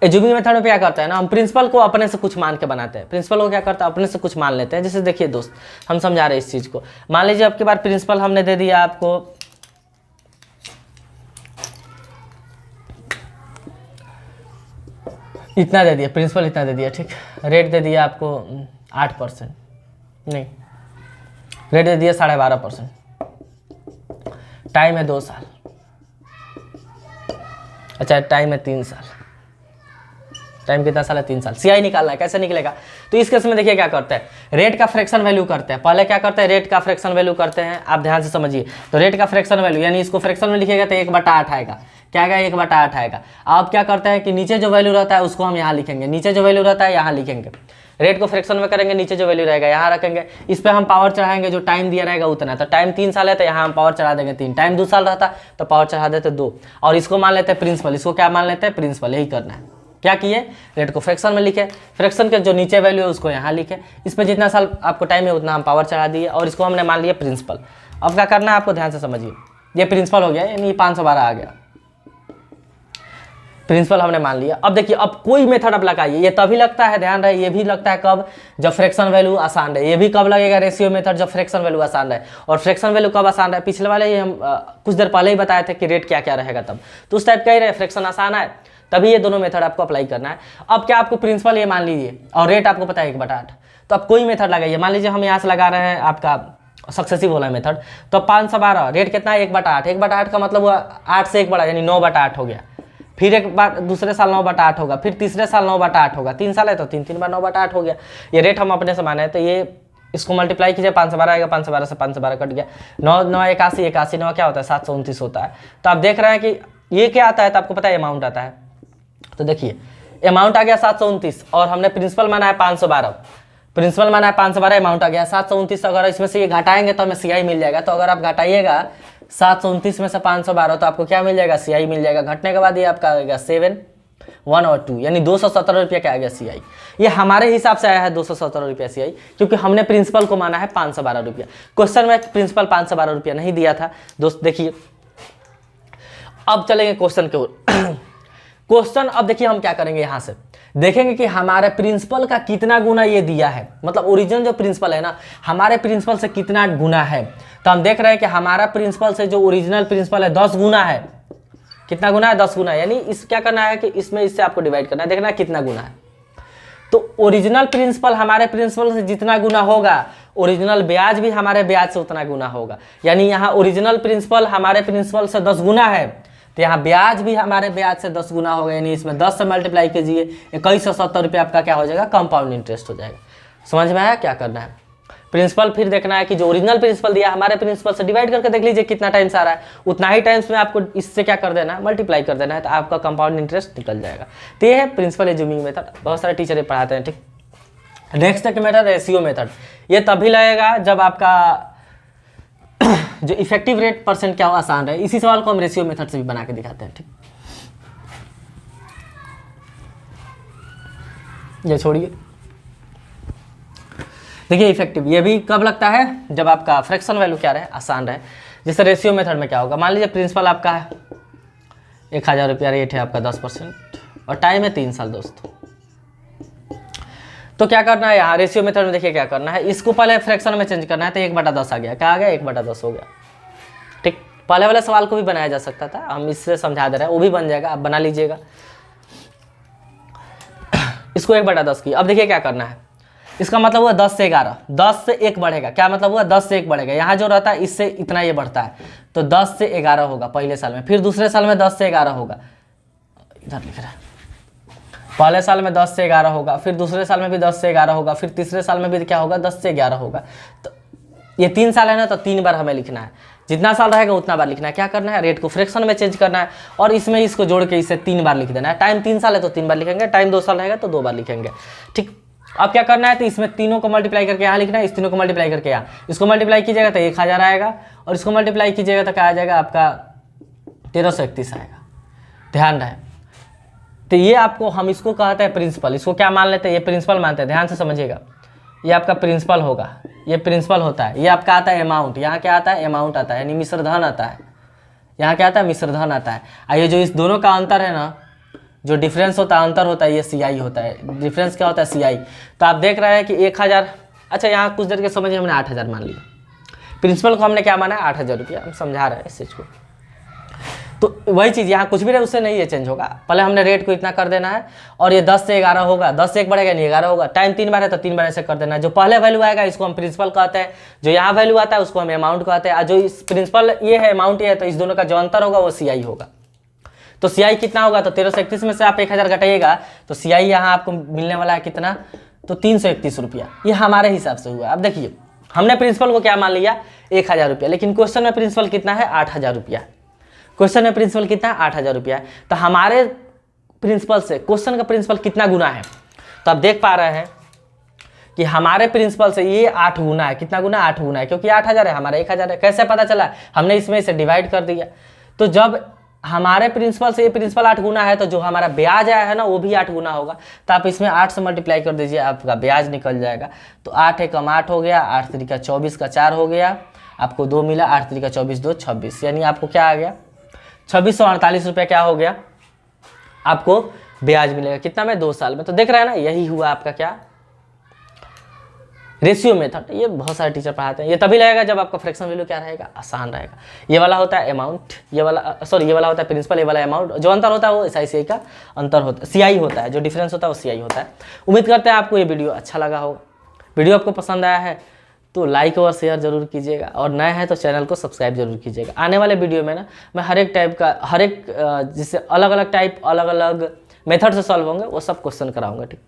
एज्यूमिंग मेथड में क्या करते हैं ना, हम प्रिंसिपल को अपने से कुछ मान के बनाते हैं। प्रिंसिपल को क्या करता है, अपने से कुछ मान लेते हैं। जैसे देखिए दोस्त, हम समझा रहे हैं इस चीज़ को। मान लीजिए आपके बार प्रिंसिपल हमने दे दिया आपको इतना दे दिया, प्रिंसिपल इतना दे दिया, ठीक। रेट दे दिया आपको 8%, नहीं रेट दे दिया 12.5%, टाइम है 2 साल, अच्छा टाइम है 3 साल, टाइम कितना साल है, 3 साल। सीआई निकालना है, कैसे निकलेगा, तो इस केस में देखिए क्या करते हैं, रेट का फ्रैक्शन वैल्यू करते हैं। पहले क्या करते हैं, रेट का फ्रैक्शन वैल्यू करते हैं, आप ध्यान से समझिए। तो रेट का फ्रैक्शन वैल्यू यानी इसको फ्रैक्शन में लिखिएगा तो 1/8 आएगा। क्या आएगा, 1/8 आएगा। आप क्या करते हैं कि नीचे जो वैल्यू रहता है उसको हम यहाँ लिखेंगे, नीचे जो वैल्यू रहता है यहाँ लिखेंगे। रेट को फ्रैक्शन में करेंगे, नीचे जो वैल्यू रहेगा यहाँ रखेंगे, इस पर हम पावर चढ़ाएंगे, जो टाइम दिया रहेगा उतना। तो टाइम 3 साल है तो यहाँ हम पावर चढ़ा देंगे 3, टाइम 2 साल रहता तो पावर चढ़ा देते 2। और इसको मान लेते हैं प्रिंसिपल, इसको क्या मान लेते हैं, प्रिंसिपल। यही करना है, क्या किए, रेट को फ्रैक्शन में लिखे, फ्रैक्शन के जो नीचे वैल्यू है उसको यहाँ लिखे, इस पर जितना साल आपको टाइम है उतना हम पावर चढ़ा दिए, और इसको हमने मान लिया प्रिंसिपल। अब क्या करना है आपको, ध्यान से समझिए। ये प्रिंसिपल हो गया, यानी 512 आ गया, प्रिंसिपल हमने मान लिया। अब देखिए, अब कोई मेथड आप लगाइए, ये तभी लगता है, ध्यान रहे, ये भी लगता है कब, जब फ्रैक्शन वैल्यू आसान रहे। ये भी कब लगेगा, रेशियो मेथड, जब फ्रैक्शन वैल्यू आसान रहे। और फ्रैक्शन वैल्यू कब आसान रहे, पिछले वाले हम कुछ देर पहले ही बताए थे कि रेट क्या क्या रहेगा तब, तो उस टाइप का ही रहे, फ्रैक्शन आसान है तभी ये दोनों मेथड आपको अप्लाई करना है। अब क्या, आपको प्रिंसिपल ये मान लीजिए और रेट आपको पता है 1/8, तो आप कोई मेथड लगाइए। मान लीजिए हम यहाँ से लगा रहे हैं आपका सक्सेसिव वाला मेथड, तो 512, रेट कितना है 1/8, 1/8 का मतलब 8 से 1 बढ़ा, यानी 9/8 हो गया। फिर एक बार दूसरे साल 9/8 होगा, फिर तीसरे साल 9/8 होगा, 3 साल है तो 3 बार 9/8 हो गया। ये रेट हम अपने से माने हैं, तो ये इसको मल्टीप्लाई कीजिए, 512 आएगा, 512 से 512 कट गया, 9 9 81, 81 9 क्या होता है, 729 होता है। तो आप देख रहे हैं कि ये क्या आता है, तो आपको पता है अमाउंट आता है। तो देखिए अमाउंट आ गया 729, और हमने प्रिंसिपल माना है 512, प्रिंसिपल माना है 512, अमाउंट आ गया 729। अगर इसमें से ये घटाएंगे तो हमें सीआई मिल जाएगा। तो अगर आप घटाइएगा 729 में से 512 तो आपको क्या मिल जाएगा, सीआई मिल जाएगा। घटने के बाद ये आपका आएगा 7 1 और 2, यानी 217 रुपये का आ गया सीआई। ये हमारे हिसाब से आया है 217 रुपया सीआई, क्योंकि हमने प्रिंसिपल को माना है 512 रुपया। क्वेश्चन में प्रिंसिपल 512 रुपया नहीं दिया था दोस्त। देखिए अब चलेंगे क्वेश्चन के ओर। क्वेश्चन अब देखिए हम क्या करेंगे, यहाँ से देखेंगे कि हमारे प्रिंसिपल का कितना गुना ये दिया है, मतलब ओरिजिनल जो प्रिंसिपल है ना हमारे प्रिंसिपल से कितना गुना है। तो हम देख रहे हैं कि हमारा प्रिंसिपल से जो ओरिजिनल प्रिंसिपल है 10 गुना है। कितना गुना है? 10 गुना। यानी इस क्या करना है कि इसमें इससे आपको डिवाइड करना है, देखना है कितना गुना है। तो ओरिजिनल प्रिंसिपल हमारे प्रिंसिपल से जितना गुना होगा ओरिजिनल ब्याज भी हमारे ब्याज से उतना गुना होगा। यानी यहाँ ओरिजिनल प्रिंसिपल हमारे प्रिंसिपल से 10 गुना है तो यहाँ ब्याज भी हमारे ब्याज से 10 गुना होगा। यानी इसमें 10 से मल्टीप्लाई कीजिए, 2170 रुपये आपका क्या हो जाएगा? कंपाउंड इंटरेस्ट हो जाएगा। समझ में आया क्या करना है? प्रिंसिपल फिर देखना है कि जो ओरिजिनल प्रिंसिपल दिया हमारे प्रिंसिपल से डिवाइड करके देख लीजिए कितना टाइम्स आ रहा है, उतना ही टाइम्स में आपको इससे क्या कर देना है? मल्टीप्लाई कर देना है, तो आपका कंपाउंड इंटरेस्ट निकल जाएगा। तो ये है प्रिंसिपल एज्यूमिंग मेथड, बहुत सारे टीचर पढ़ाते हैं। ठीक, नेक्स्ट एक मेथड रेशियो मेथड। ये तभी लगेगा जब आपका जो इफेक्टिव रेट परसेंट क्या हो आसान है। इसी सवाल को हम रेशियो मेथड से भी बना के दिखाते हैं। ठीक, ये छोड़िए। देखिए इफेक्टिव ये भी कब लगता है? जब आपका फ्रैक्शन वैल्यू क्या रहे? आसान रहे। जैसे रेशियो मेथड में क्या होगा, मान लीजिए प्रिंसिपल आपका है 1000 रुपया, रेट है आपका 10% और टाइम है 3 साल दोस्तों। तो क्या करना है यहाँ रेशियो मेथड में? देखिए क्या करना है, इसको पहले फ्रैक्शन में चेंज करना है। तो 1/10 आ गया, क्या आ गया? 1/10 हो गया। ठीक, पहले वाले सवाल को भी बनाया जा सकता था, हम इससे समझा दे रहे हैं, वो भी बन जाएगा, आप बना लीजिएगा। इसको 1/10 की। अब देखिए क्या करना है, इसका मतलब हुआ 10 से 11, 10 से 1 बढ़ेगा। क्या मतलब हुआ? 10 से 1 बढ़ेगा। यहाँ जो रहता है इससे इतना ये बढ़ता है, तो 10 से 11 होगा पहले साल में। फिर दूसरे साल में 10 से 11 होगा, इधर लिख रहा है। पहले साल में 10 से 11 होगा, फिर दूसरे साल में भी 10 से 11 होगा, फिर तीसरे साल में भी क्या होगा? 10 से 11 होगा। तो ये 3 साल है ना, तो 3 बार हमें लिखना है। जितना साल रहेगा उतना बार लिखना है। क्या करना है? रेट को फ्रैक्शन में चेंज करना है और इसमें इसको जोड़ के इसे 3 बार लिख देना है। टाइम 3 साल है तो 3 बार लिखेंगे, टाइम 2 साल रहेगा तो 2 बार लिखेंगे। ठीक, अब क्या करना है? तो इसमें तीनों को मल्टीप्लाई करके यहाँ लिखना है, इस तीनों को मल्टीप्लाई करके यहाँ। इसको मल्टीप्लाई कीजिएगा तो 1000 आएगा और इसको मल्टीप्लाई कीजिएगा तो क्या आ जाएगा? आपका 1331 आएगा। ध्यान रहे, तो ये आपको हम इसको कहते हैं प्रिंसिपल। इसको क्या मान लेते हैं? ये प्रिंसिपल मानते हैं। ध्यान से समझिएगा, ये आपका प्रिंसिपल होगा, ये प्रिंसिपल होता है। ये आपका आता है अमाउंट, यहाँ क्या आता है? अमाउंट आता है, यानी मिश्र धन आता है। यहाँ क्या आता है? मिश्र धन आता है। और ये जो इस दोनों का अंतर है ना, जो डिफरेंस होता है, अंतर होता है, ये CI होता है। डिफरेंस क्या होता है? CI। तो आप देख रहे हैं कि 1000, अच्छा यहाँ कुछ देर के समझिए हमने 8000 मान लिया। प्रिंसिपल को हमने क्या माना है? 8000 रुपया। हम समझा रहे हैं इस चीज़ को। तो वही चीज़ यहाँ कुछ भी रहे उससे नहीं ये चेंज होगा। पहले हमने रेट को इतना कर देना है और ये 10 से 11 होगा, 10 से 1 बढ़ेगा नहीं 11 होगा। टाइम 3 बार है तो 3 बार ऐसे कर देना है। जो पहले वैल्यू आएगा इसको हम प्रिंसिपल कहते हैं, जो यहाँ वैल्यू आता है उसको हम अमाउंट कहते हैं। जो इस प्रिंसिपल ये है, अमाउंट ये है, तो इस दोनों का जो अंतर होगा वो CI होगा। तो CI कितना होगा? तो 1331 में से आप 1000 घटाइएगा तो CI यहाँ आपको मिलने वाला है कितना? तो 331 रुपया। ये हमारे हिसाब से हुआ। अब देखिए हमने प्रिंसिपल को क्या मान लिया? 1000 रुपया, लेकिन क्वेश्चन में प्रिंसिपल कितना है? 8000 रुपया। क्वेश्चन में प्रिंसिपल कितना है? 8000 रुपया है। तो हमारे प्रिंसिपल से क्वेश्चन का प्रिंसिपल कितना गुना है? तो आप देख पा रहे हैं कि हमारे प्रिंसिपल से ये 8 गुना है। कितना गुना? 8 गुना है, क्योंकि 8000 है, हमारा 1000 है। कैसे पता चला? हमने इसमें इसे डिवाइड कर दिया। तो जब हमारे प्रिंसिपल से ये प्रिंसिपल 8 गुना है तो जो हमारा ब्याज आया है ना वो भी 8 गुना होगा। तो आप इसमें 8 से मल्टीप्लाई कर दीजिए, आपका ब्याज निकल जाएगा। तो 8 एकम 8 हो गया, 8 3 का 24 का 4 हो गया, आपको 2 मिला, 8 3 का 24 2 26, यानी आपको क्या आ गया? 2648 रुपया क्या हो गया? आपको ब्याज मिलेगा। कितना में? 2 साल में। तो देख रहे हैं ना, यही हुआ आपका क्या? Ratio method. ये बहुत सारे टीचर पढ़ाते हैं। ये तभी लगेगा जब आपका फ्रैक्शन वैल्यू क्या रहेगा? आसान रहेगा। ये वाला होता है अमाउंट, ये वाला ये वाला होता है प्रिंसिपल, ये वाला अमाउंट। जो अंतर होता है वो SI का अंतर होता है, CI होता है। जो डिफरेंस होता है वो CI होता है। उम्मीद करते हैं आपको ये वीडियो अच्छा लगा होगा। वीडियो आपको पसंद आया है तो लाइक और शेयर जरूर कीजिएगा, और नए हैं तो चैनल को सब्सक्राइब जरूर कीजिएगा। आने वाले वीडियो में ना मैं हर एक टाइप का, हर एक जिससे अलग अलग टाइप, अलग अलग मेथड से सॉल्व होंगे, वो सब क्वेश्चन कराऊंगा। ठीक।